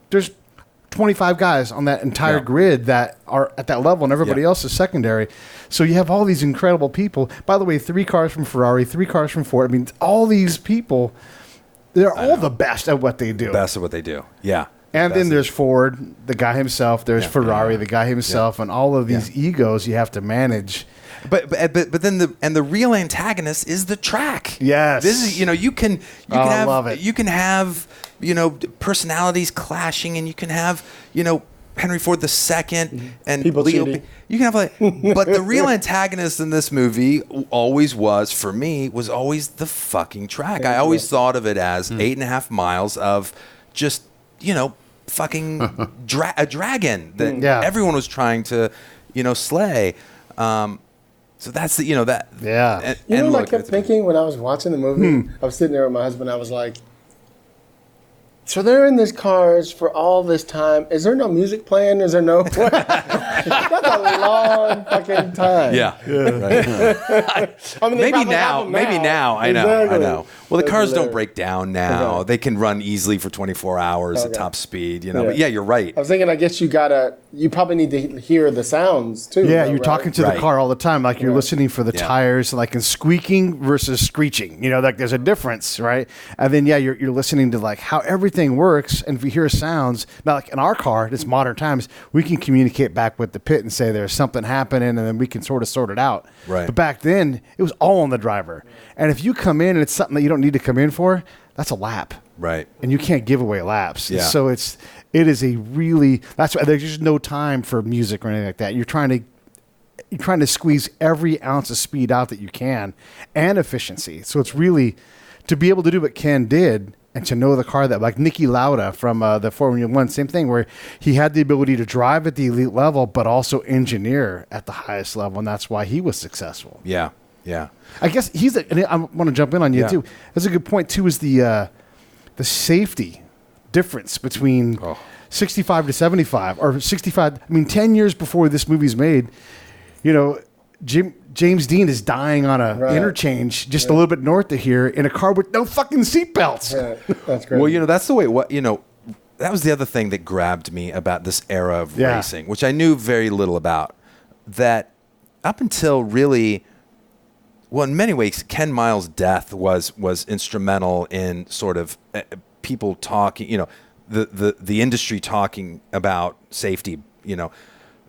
there's 25 guys on that entire grid that are at that level, and everybody else is secondary. So you have all these incredible people. By the way, 3 cars from Ferrari, 3 cars from Ford. I mean, all these people... They're all the best at what they do. Best at what they do. Yeah. And then there's Ford, the guy himself. There's Ferrari, the guy himself, and all of these egos you have to manage. But then the real antagonist is the track. Yes. This is you can have love it. You can have personalities clashing, and you can have Henry Ford II and people Leo. cheating. You can have but the real antagonist in this movie always was the fucking track. I always thought of it as 8.5 miles of just fucking a dragon that everyone was trying to slay. So that's that. Yeah. And what I kept thinking when I was watching the movie? I was sitting there with my husband. I was like, so they're in these cars for all this time. Is there no music playing? Is there no... That's a long fucking time. Yeah. Right. I mean, maybe now. I know. Well, the cars don't break down now. Okay. They can run easily for 24 hours at top speed, But you're right. I was thinking, I guess you probably need to hear the sounds too. Yeah, you're talking to the car all the time. Like you're listening for the tires, like in squeaking versus screeching. Like there's a difference, right? And then, you're listening to like how everything works. And if you hear sounds, now like in our car, it's modern times, we can communicate back with the pit and say there's something happening, and then we can sort it out. Right. But back then, it was all on the driver. And if you come in and it's something that you don't need to come in for, that's a lap. Right. And you can't give away laps. Yeah. So it is a really, that's why there's just no time for music or anything like that. You're trying to squeeze every ounce of speed out that you can and efficiency. So it's really, to be able to do what Ken did and to know the car that, like Niki Lauda from the Formula One, same thing, where he had the ability to drive at the elite level, but also engineer at the highest level. And that's why he was successful. Yeah. Yeah. I guess and I want to jump in on you too. That's a good point too, is the safety difference between 65 to 75 or 65. I mean, 10 years before this movie's made, James Dean is dying on a interchange just a little bit north of here in a car with no fucking seatbelts. Yeah, that's great. Well, that's the way, that was the other thing that grabbed me about this era of racing, which I knew very little about, that up until really, well, in many ways, Ken Miles' death was instrumental in sort of people talking, the industry talking about safety,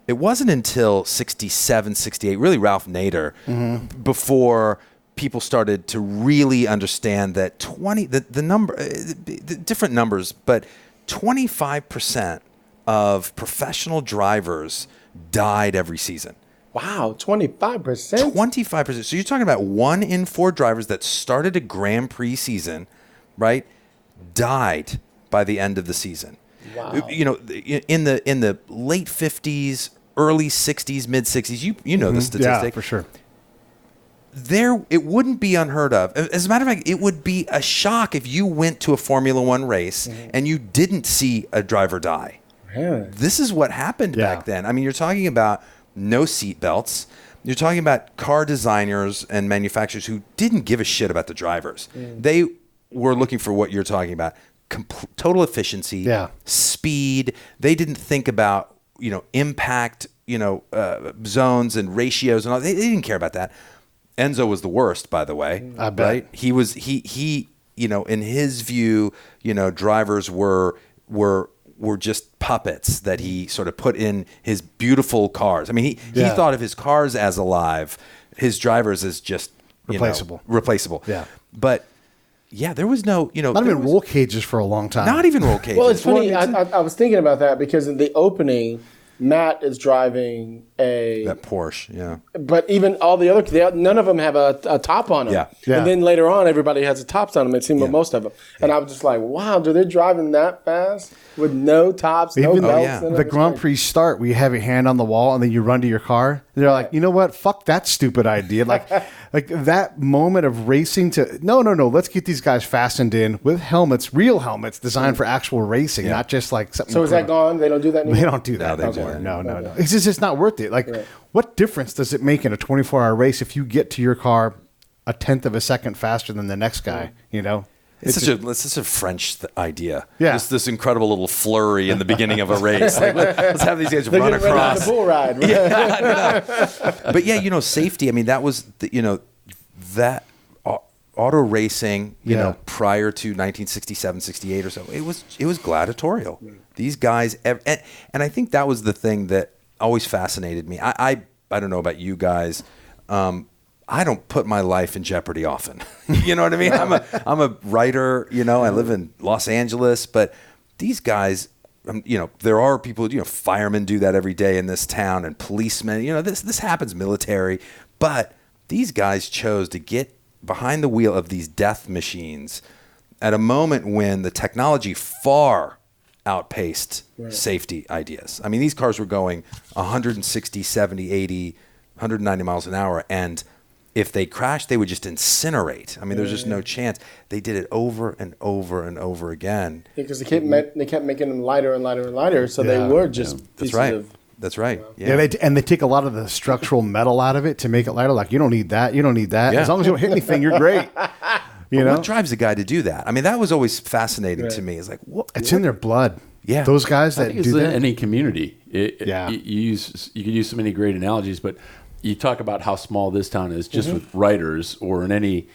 It wasn't until 67, 68, really Ralph Nader, before people started to really understand that the different numbers, but 25% of professional drivers died every season. Wow, 25%? 25%. So you're talking about 1 in 4 drivers that started a Grand Prix season, right, died by the end of the season. Wow. In the late 50s, early 60s, mid 60s, you know the statistic. Yeah, for sure. It wouldn't be unheard of. As a matter of fact, it would be a shock if you went to a Formula One race and you didn't see a driver die. Really? This is what happened back then. I mean, you're talking about no seat belts. You're talking about car designers and manufacturers who didn't give a shit about the drivers. They were looking for what you're talking about. Total efficiency, speed. They didn't think about, impact, zones and ratios and all. They didn't care about that. Enzo was the worst, by the way. I bet. Right? He in his view, drivers were just puppets that he sort of put in his beautiful cars. I mean, he thought of his cars as alive, his drivers as just replaceable. Yeah. But there was no, not even roll cages for a long time. Not even roll cages. Well, it's funny. I was thinking about that because in the opening, Matt is driving that Porsche, yeah. But even all the other, none of them have a top on them. Yeah. And then later on, everybody has the tops on them. It seemed with most of them. And I was just like, wow, do they driving that fast with no tops, no belts? The Grand Prix start, where you have your hand on the wall and then you run to your car. They're like, you know what? Fuck that stupid idea. Like that moment of racing to no. Let's get these guys fastened in with helmets, real helmets designed for actual racing, not just like something. So is that gone? They don't do that anymore? They don't do that anymore. No. It's just not worth it. Like, what difference does it make in a 24-hour race if you get to your car a tenth of a second faster than the next guy? It's such a French idea. Yeah. Just this incredible little flurry in the beginning of a race. Like, let's have these guys run across. The bull ride. But safety. I mean, that was that auto racing. Prior to 1967, 68 or so, it was gladiatorial. These guys, and I think that was the thing that always fascinated me. I don't know about you guys. I don't put my life in jeopardy often. You know what I mean? I'm a writer, I live in Los Angeles, but these guys, there are people, firemen do that every day in this town, and policemen, this happens, military, but these guys chose to get behind the wheel of these death machines at a moment when the technology far outpaced safety ideas. I mean, these cars were going 160, 70, 80, 190 miles an hour, and if they crashed, they would just incinerate. I mean, there's just no chance. They did it over and over and over again. Because they kept making them lighter and lighter and lighter, so they were just That's right. That's right. Yeah, they take a lot of the structural metal out of it to make it lighter. Like, you don't need that. You don't need that. Yeah. As long as you don't hit anything, you're great. What drives a guy to do that? I mean, that was always fascinating to me. It's like, what? It's in their blood. Yeah. Those guys that do that. Any community. You could use so many great analogies, but you talk about how small this town is just with writers, or in any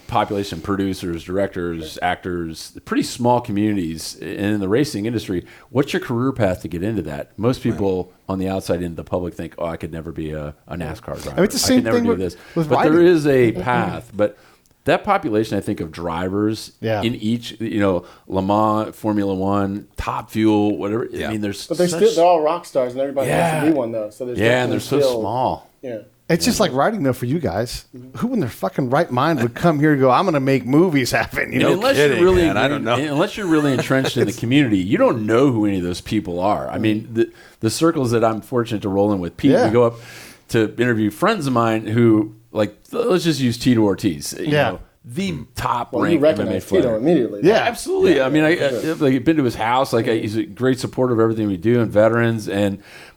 population, producers, directors, actors, pretty small communities. In the racing industry, what's your career path to get into that? Most people on the outside in the public think, I could never be a NASCAR driver. I mean, it's the same I could never thing do with this. with but writing. there is a path. But that population, I think, of drivers in each, Le Mans, Formula One, Top Fuel, whatever. I mean, but they're all rock stars, and everybody wants to be one, though. So and they're so small. Yeah. It's just like writing, though, for you guys. Who in their fucking right mind would come here and go, I'm going to make movies happen? Unless you're really entrenched in the community, you don't know who any of those people are. I mean, the circles that I'm fortunate to roll in with Pete, we go up to interview friends of mine who, like, let's just use Tito Ortiz. You know, the top ranked MMA fighter. Tito immediately. Yeah, absolutely. Yeah, I mean, I've been to his house. Like, he's a great supporter of everything we do and veterans.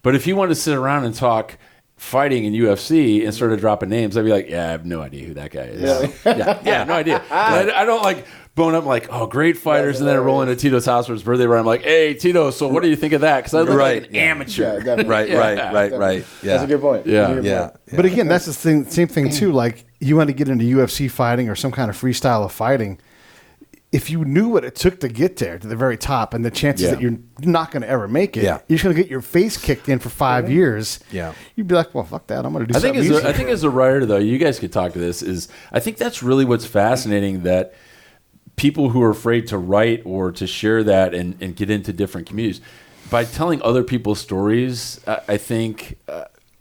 But if you want to sit around and talk fighting in UFC and started dropping names, I'd be like, I have no idea who that guy is. No idea. I don't like bone up like, great fighters, and then I roll into Tito's house for his birthday where I'm like, hey, Tito, so what do you think of that? Because I look like an amateur. Right. Yeah. That's a good point. Yeah. But again, that's the same thing too. Like, you want to get into UFC fighting or some kind of freestyle of fighting. If you knew what it took to get there to the very top, and the chances that you're not going to ever make it, you're just going to get your face kicked in for 5 years. Yeah, you'd be like, well, fuck that. I'm going to do something easy. I think as a writer, though, you guys could talk to this. I think that's really what's fascinating, that people who are afraid to write or to share that and get into different communities, by telling other people's stories, I think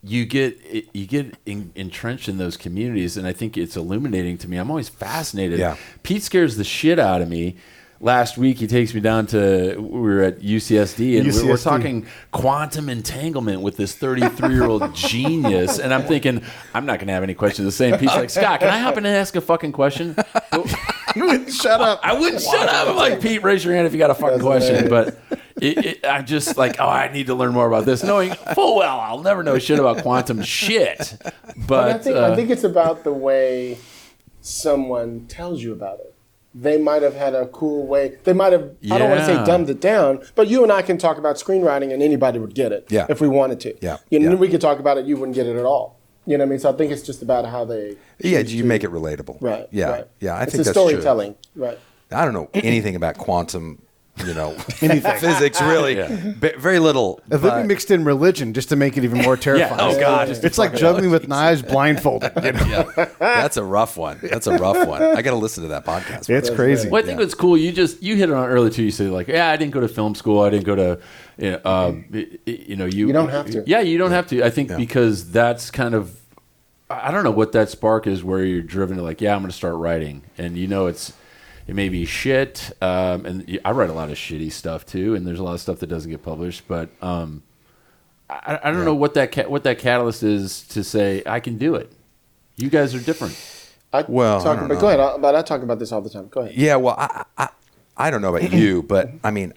you get entrenched in those communities, and I think it's illuminating to me. I'm always fascinated. Yeah. Pete scares the shit out of me. Last week, he takes me down to, we were at UCSD, and we're talking quantum entanglement with this 33-year-old genius. And I'm thinking, I'm not going to have any questions the same. Pete's like, Scott, can I hop in and ask a fucking question? You wouldn't shut up. I wouldn't shut up. I'm like, Pete, raise your hand if you got a fucking question. But I'm just like, I need to learn more about this, knowing full well I'll never know shit about quantum shit. But I think it's about the way someone tells you about it. They might have had a cool way. They might have, I don't want to say dumbed it down, but you and I can talk about screenwriting and anybody would get it if we wanted to. We could talk about it, you wouldn't get it at all. You know what I mean? So I think it's just about how they... Yeah, do you make it relatable? Right. Yeah, right. yeah. I it's think that's storytelling. True. Right. I don't know anything about quantum physics, really. Very little. If they be mixed in religion just to make it even more terrifying. Oh, God. It's like juggling with knives blindfolded. That's a rough one. I got to listen to that podcast. It's crazy. Well, I think what's cool, you hit it on earlier too. You say like, I didn't go to film school. I didn't go to, you don't have to. Yeah, you don't have to. I think because that's kind of, I don't know what that spark is where you're driven to like, I'm going to start writing. And it may be shit. And I write a lot of shitty stuff too. And there's a lot of stuff that doesn't get published. But I don't know what that catalyst is to say, I can do it. You guys are different. I don't know. Go ahead. But I talk about this all the time. Go ahead. Yeah, well, I don't know about you, but I mean,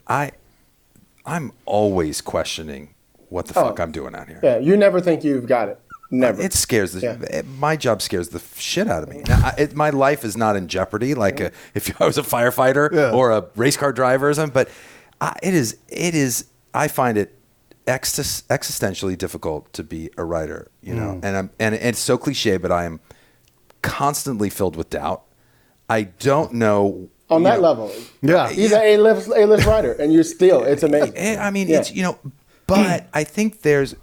I'm always questioning what the fuck I'm doing out here. Yeah, you never think you've got it. Never. It scares my job scares the shit out of me. Now, my life is not in jeopardy like if I was a firefighter or a race car driver or something, but it is. I find it existentially difficult to be a writer, and it's so cliche, but I am constantly filled with doubt. I don't know on that level. Yeah, he's an A-list writer, and you're still. It's amazing. I mean, it's but I think there's.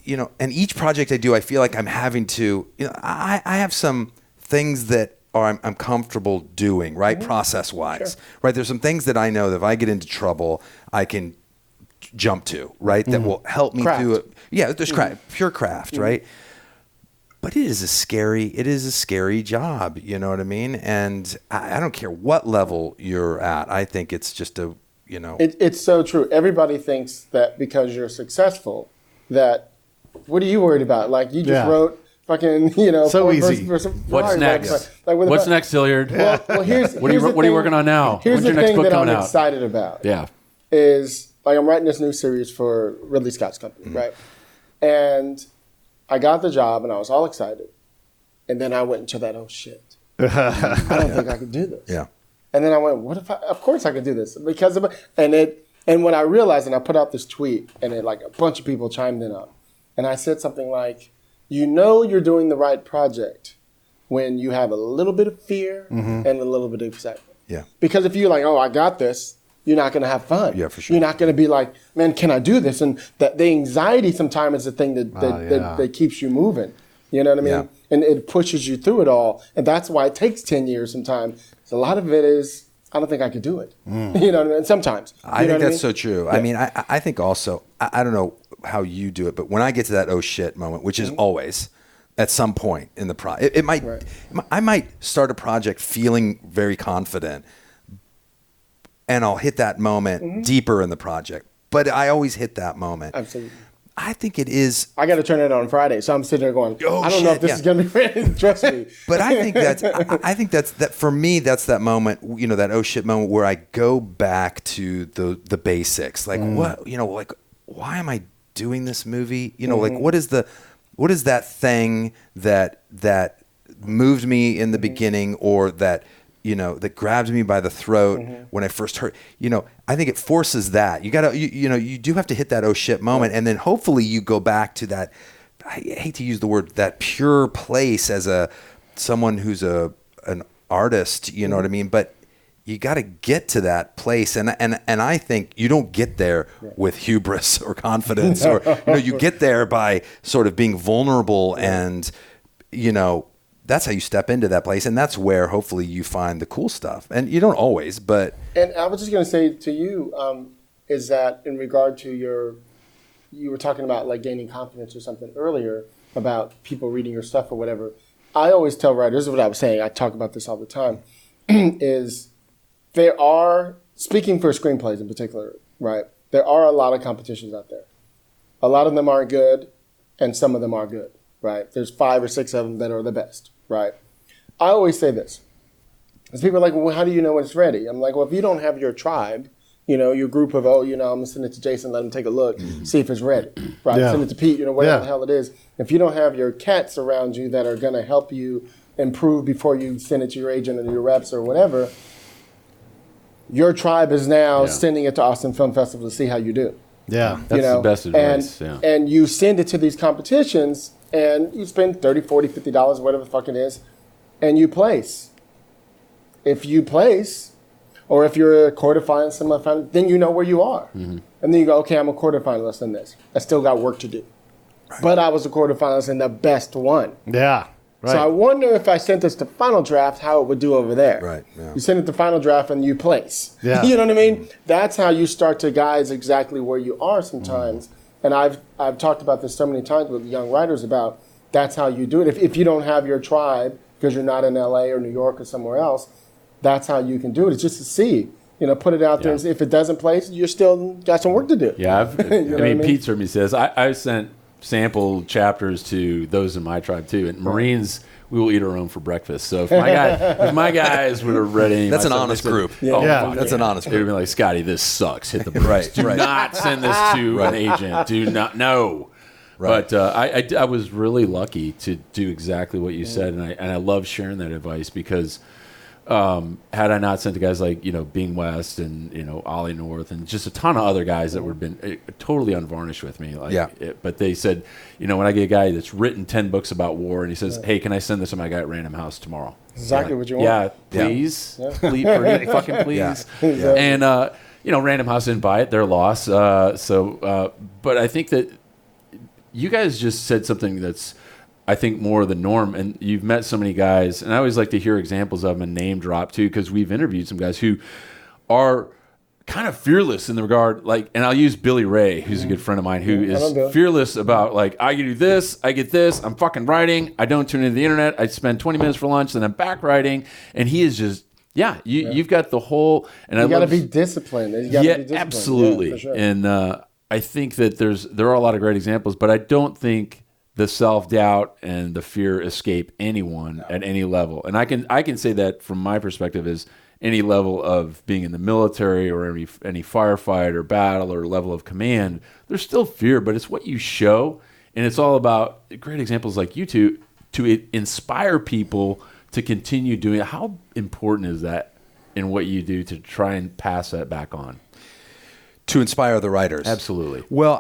And each project I do, I feel like I'm having to, I have some things that I'm comfortable doing, right? Process-wise, right? There's some things that I know that if I get into trouble, I can jump to, right? That will help me through it. Yeah, there's pure craft, right? But it is a scary job, you know what I mean? And I don't care what level you're at. I think it's just It's so true. Everybody thinks that because you're successful, that what are you worried about? Like you just wrote fucking, so easy. What's next? What's next, Hilliard? Well, what are you working on now? Here's When's your the next thing book that coming I'm out? excited about. Yeah, is like I'm writing this new series for Ridley Scott's company, right? And I got the job and I was all excited, and then I went into that shit. I don't think I could do this. Yeah. And then I went, what if of course I could do this because of it. And when I realized, and I put out this tweet, and a bunch of people chimed in on. And I said something like, you're doing the right project when you have a little bit of fear and a little bit of excitement. Yeah. Because if you're like, I got this, you're not going to have fun. Yeah, for sure. You're not going to be like, man, can I do this? And the anxiety sometimes is the thing that keeps you moving. You know what I mean? Yeah. And it pushes you through it all. And that's why it takes 10 years sometimes. So a lot of it is, I don't think I could do it. You know what I mean? Sometimes. I think that's so true. Yeah. I mean, I think also, I don't know how you do it, but when I get to that oh shit moment, which is always at some point in the project, I might start a project feeling very confident, and I'll hit that moment deeper in the project. But I always hit that moment. Absolutely. I think it is. I got to turn it on Friday, so I'm sitting there going, I don't know if this is going to be ready. Trust me. But I think that's that for me. That's that moment, that oh shit moment where I go back to the basics, like what, like why am I doing this movie? Like what is that thing that moved me in the beginning, or that that grabbed me by the throat when I first heard, I think it forces that. You gotta, you do have to hit that oh shit moment. And then hopefully you go back to that, I hate to use the word, that pure place as someone who's an artist, you know what I mean? But you got to get to that place. And I think you don't get there with hubris or confidence, or, you get there by sort of being vulnerable and, that's how you step into that place, and that's where hopefully you find the cool stuff. And you don't always, but. And I was just going to say to you, is that in regard to you were talking about like gaining confidence or something earlier about people reading your stuff or whatever. I always tell writers, this is what I was saying, I talk about this all the time, is there are, speaking for screenplays in particular, right, there are a lot of competitions out there. A lot of them aren't good, and some of them are good, right? There's 5 or 6 of them that are the best. Right. I always say this. Because people are like, well, how do you know when it's ready? I'm like, well, if you don't have your tribe, your group of, I'm going to send it to Jason, let him take a look, see if it's ready. Right. Send it to Pete, whatever the hell it is. If you don't have your cats around you that are going to help you improve before you send it to your agent or your reps or whatever, your tribe is now sending it to Austin Film Festival to see how you do. Yeah. That's the best advice. And you send it to these competitions, and you spend $30, $40, $50, whatever the fuck it is, and you place. If you place, Or if you're a quarterfinalist in my family, then you know where you are. And then you go, okay, I'm a quarterfinalist in this. I still got work to do. Right. But I was a quarterfinalist in the best one. Yeah. Right. So I wonder if I sent this to final draft, how it would do over there. Right. Yeah. You send it to final draft and you place. Yeah. You know what I mean? That's how you start to guide exactly where you are sometimes. And I've talked about this so many times with young writers about that's how you do it. If you don't have your tribe because you're not in LA or New York or somewhere else, that's how you can do it. It's just to see. Put it out there. And if it doesn't place, you're still got some work to do. Yeah. Pete certainly says I sent sample chapters to those in my tribe too. And Marines, we will eat our own for breakfast. So if my guys would have read any, that's an honest group. That's an honest group. They'd be like, Scotty, this sucks. Hit the brakes. Do not send this to an agent. Do not. No. Right. But I was really lucky to do exactly what you said, and I love sharing that advice because. Had I not sent to guys like Bing West and Ollie North and just a ton of other guys that would have been totally unvarnished with me, but they said, when I get a guy that's written 10 books about war and he says, hey, can I send this to my guy at Random House tomorrow? Exactly what you want. Yeah, please, please, fucking please. Yeah. And Random House didn't buy it; their loss. But I think that you guys just said something that's. I think more the norm, and you've met so many guys, and I always like to hear examples of them and name drop too, because we've interviewed some guys who are kind of fearless in the regard, and I'll use Billy Ray, who's a good friend of mine, who is fearless about I can do this, I get this, I'm fucking writing, I don't tune into the internet, I spend 20 minutes for lunch, then I'm back writing, and he is just, you've got the whole, and you got to be disciplined. Absolutely, for sure. And I think that there are a lot of great examples, but I don't think the self-doubt and the fear escape anyone at any level. And I can say that from my perspective is any level of being in the military or any firefight or battle or level of command, there's still fear, but it's what you show. And it's all about great examples like you two to inspire people to continue doing it. How important is that in what you do to try and pass that back on? To inspire the writers. Absolutely. Well,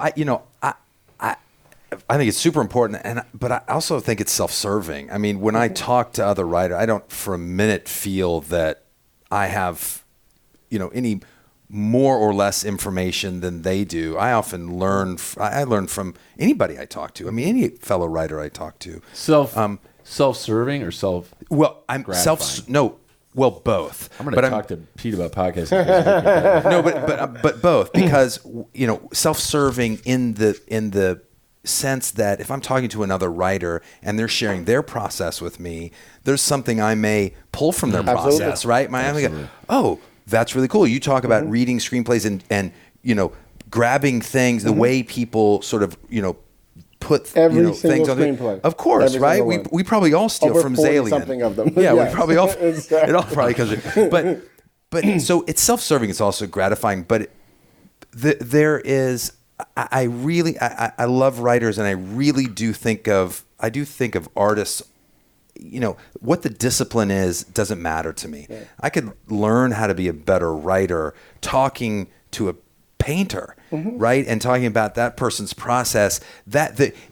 I think it's super important, but I also think it's self-serving. I mean, when I talk to other writers, I don't for a minute feel that I have, any more or less information than they do. I often learn. I learn from anybody I talk to. I mean, any fellow writer I talk to. Self-serving or self? Well, I'm no. Well, both. I'm going to talk to Pete about podcasting. No, but both, because self-serving in the sense that if I'm talking to another writer and they're sharing their process with me, there's something I may pull from their process, right? I'm go, oh, that's really cool. You talk about reading screenplays and grabbing things, the way people sort of put things on screenplay. Of course, right? We probably all steal over from Zalian. Something of them. Yeah, we probably all. It all probably comes. But so it's self-serving. It's also gratifying. But there is. I love writers, and I really do think of artists. What the discipline is doesn't matter to me. Yeah. I could learn how to be a better writer talking to a painter, right? And talking about that person's process.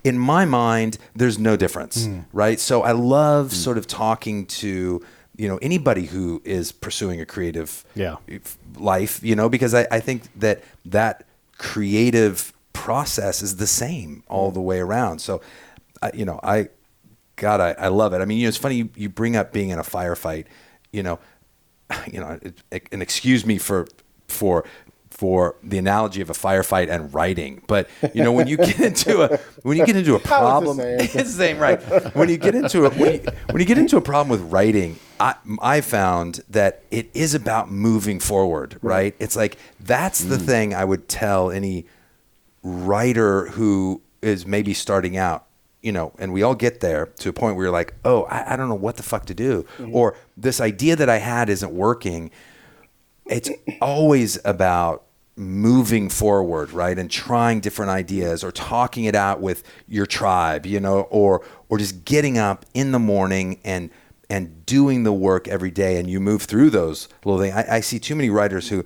In my mind, there's no difference, right? So I love sort of talking to anybody who is pursuing a creative life, because I think that creative process is the same all the way around. So, I love it. I mean, it's funny you bring up being in a firefight. And excuse me for the analogy of a firefight and writing, but when you get into a problem, it's the same, right? When you get into a problem with writing, I found that it is about moving forward, right? It's like that's the thing I would tell any writer who is maybe starting out. And we all get there to a point where you're like, oh, I don't know what the fuck to do, or this idea that I had isn't working. It's always about moving forward, right? And trying different ideas or talking it out with your tribe, or just getting up in the morning and doing the work every day. And you move through those little things. I see too many writers who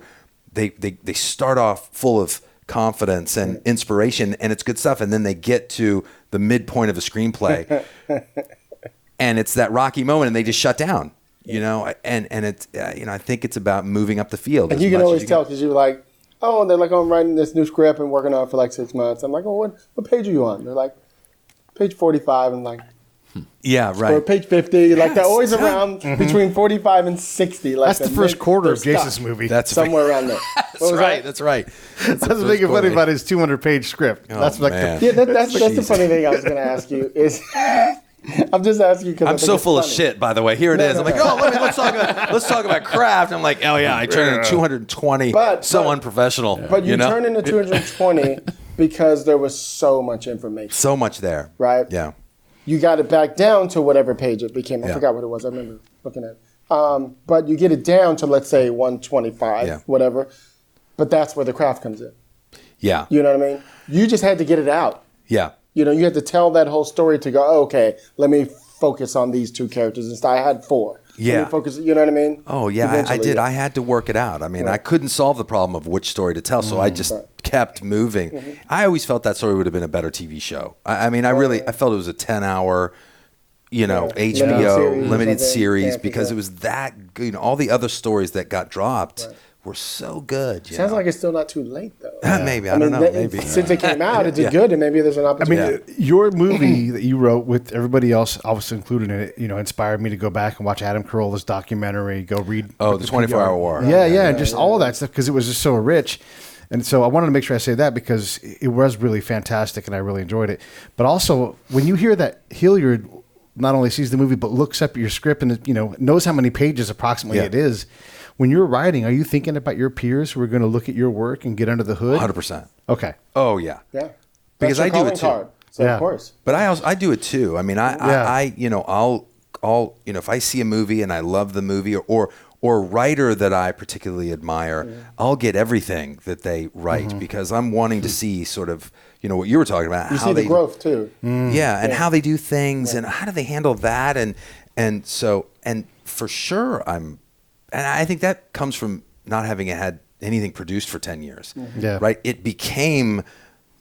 they start off full of confidence and inspiration, and it's good stuff. And then they get to the midpoint of a screenplay and it's that rocky moment and they just shut down. you know, and it's, you know, I think it's about moving up the field. And you can always tell because you're like, oh, and they're like, oh, I'm writing this new script and working on it for like 6 months. I'm like, oh, what page are you on? They're like, page 45. And like, yeah, right. Or page 50. Like they're always around between 45 and 60. Like that's the first quarter of Jason's movie. That's somewhere around there. That's right. That's right. That's the thing funny about his 200-page script. Oh, that's like that's the funny thing I was going to ask you is. I'm just asking because I'm so full of shit. By the way, here it is. I'm like, let's talk about craft. I'm like, oh yeah, I turned into 220. So unprofessional. But you turned into 220 because there was so much information. So much there. Right. Yeah. You got it back down to whatever page it became. I forgot what it was. I remember looking at it. But you get it down to, let's say, 125, whatever. But that's where the craft comes in. Yeah. You know what I mean? You just had to get it out. Yeah. You know, you had to tell that whole story to go, oh, okay, let me focus on these 2 characters. Instead, I had 4. Yeah. Let me focus, you know what I mean? Oh, yeah, I did. I had to work it out. I mean, I couldn't solve the problem of which story to tell, so I just kept moving. I always felt that story would have been a better TV show. I mean, I felt it was a 10-hour, you know, HBO limited series because it was that good. You know, all the other stories that got dropped were so good. Sounds like it's still not too late, though. Maybe. I don't know. Maybe. Since it came out, it did good, and maybe there's an opportunity. I mean, your movie that you wrote with everybody else obviously included in it, you know, inspired me to go back and watch Adam Caroll's documentary, go read. Oh, the 24-Hour War. Yeah, and just all of that stuff because it was just so rich. And so I wanted to make sure I say that because it was really fantastic and I really enjoyed it. But also, when you hear that Hilliard not only sees the movie but looks up your script and, you know, knows how many pages approximately it is, when you're writing, are you thinking about your peers who are going to look at your work and get under the hood? 100%. Okay. Oh, yeah. Yeah. Because I do it too. Card, so of course. But I do it too. I mean, I you know, I'll you know, if I see a movie and I love the movie or a writer that I particularly admire, I'll get everything that they write because I'm wanting to see sort of, you know, what you were talking about. You see the growth too. Yeah, and how they do things and how do they handle that and so for sure and I think that comes from not having had anything produced for 10 years. Yeah. Right? It became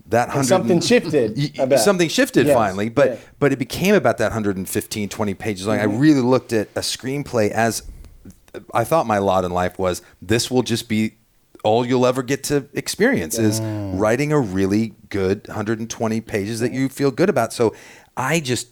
that 100 something shifted. Something shifted finally, but it became about that 115, 20 pages long. I really looked at a screenplay as I thought my lot in life was this will just be all you'll ever get to experience is writing a really good 120 pages that you feel good about. So I just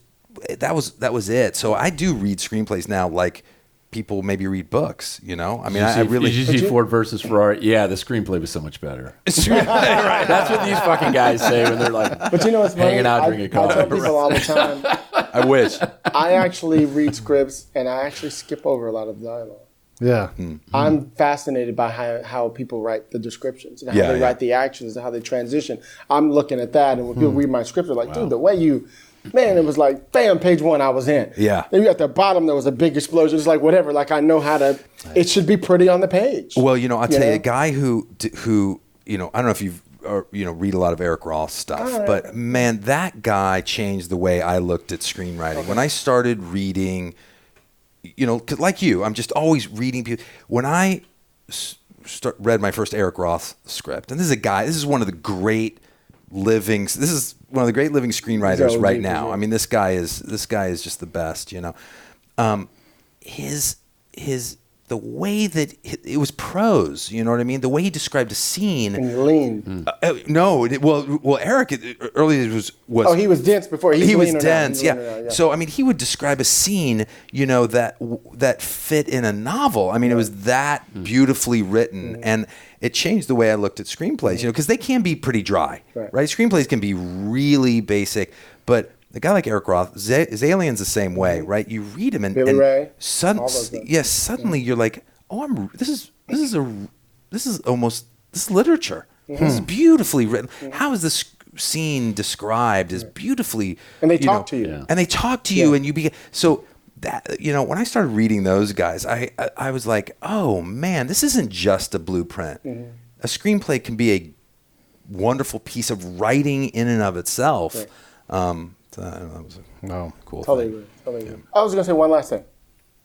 that was it. So I do read screenplays now like people maybe read books, you know? I mean, I really... Did you see Ford versus Ferrari? Yeah, the screenplay was so much better. Right. That's what these fucking guys say when they're like but you know what's funny? Hanging out, drinking coffee. I tell people all the time. I wish. I actually read scripts and I actually skip over a lot of dialogue. Yeah. I'm fascinated by how people write the descriptions and how they write the actions and how they transition. I'm looking at that and when people read my script, they're like, dude, the way you... Man, it was like, bam, page 1, I was in. Yeah. Then you got the bottom, there was a big explosion. It's like, whatever, like I know how to, it should be pretty on the page. Well, you know, I'll tell you, a guy who, you know, I don't know if you've, read a lot of Eric Roth stuff, but man, that guy changed the way I looked at screenwriting. Okay. When I started reading, you know, like you, I'm just always reading people. When I read my first Eric Roth script, and this is one of the great living screenwriters right now. I mean, this guy is just the best, you know. The way that it was prose, you know what I mean? The way he described a scene. And lean. Eric earlier was. Oh, he was dense before. He was dense, yeah. So I mean, he would describe a scene, you know, that fit in a novel. I mean, it was that beautifully written, and it changed the way I looked at screenplays. You know, because they can be pretty dry, right? Screenplays can be really basic, but a guy like Eric Roth, Alien's the same way, right? You read him and Ray, suddenly you're like, oh, this is literature. This is beautifully written. How is this scene described? Is beautifully, and they talk to you, and they talk to you, and you begin. So that, you know, when I started reading those guys, I was like, oh man, this isn't just a blueprint. A screenplay can be a wonderful piece of writing in and of itself. That was a cool thing. Totally agree. I was going to say one last thing.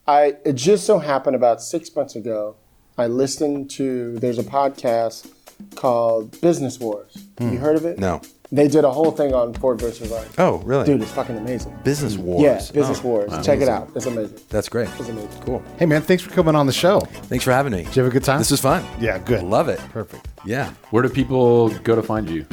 It just so happened about 6 months ago, I listened to, there's a podcast called Business Wars. Have you heard of it? No. They did a whole thing on Ford versus Ferrari. Oh, really? Dude, it's fucking amazing. Business Wars. Yeah, Business Wars. Wow. Check it out. It's amazing. That's great. It's amazing. Cool. Hey, man, thanks for coming on the show. Thanks for having me. Did you have a good time? This was fun. Yeah, good. Love it. Perfect. Yeah. Where do people go to find you?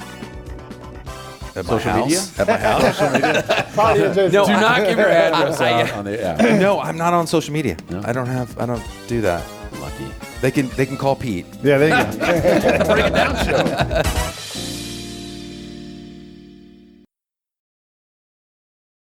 At Social my media? house. At my house. Probably just- No, Do not give your address out on the app. No, I'm not on social media. No? I don't do that. Lucky. They can call Pete. Yeah, there you go. Break it down show.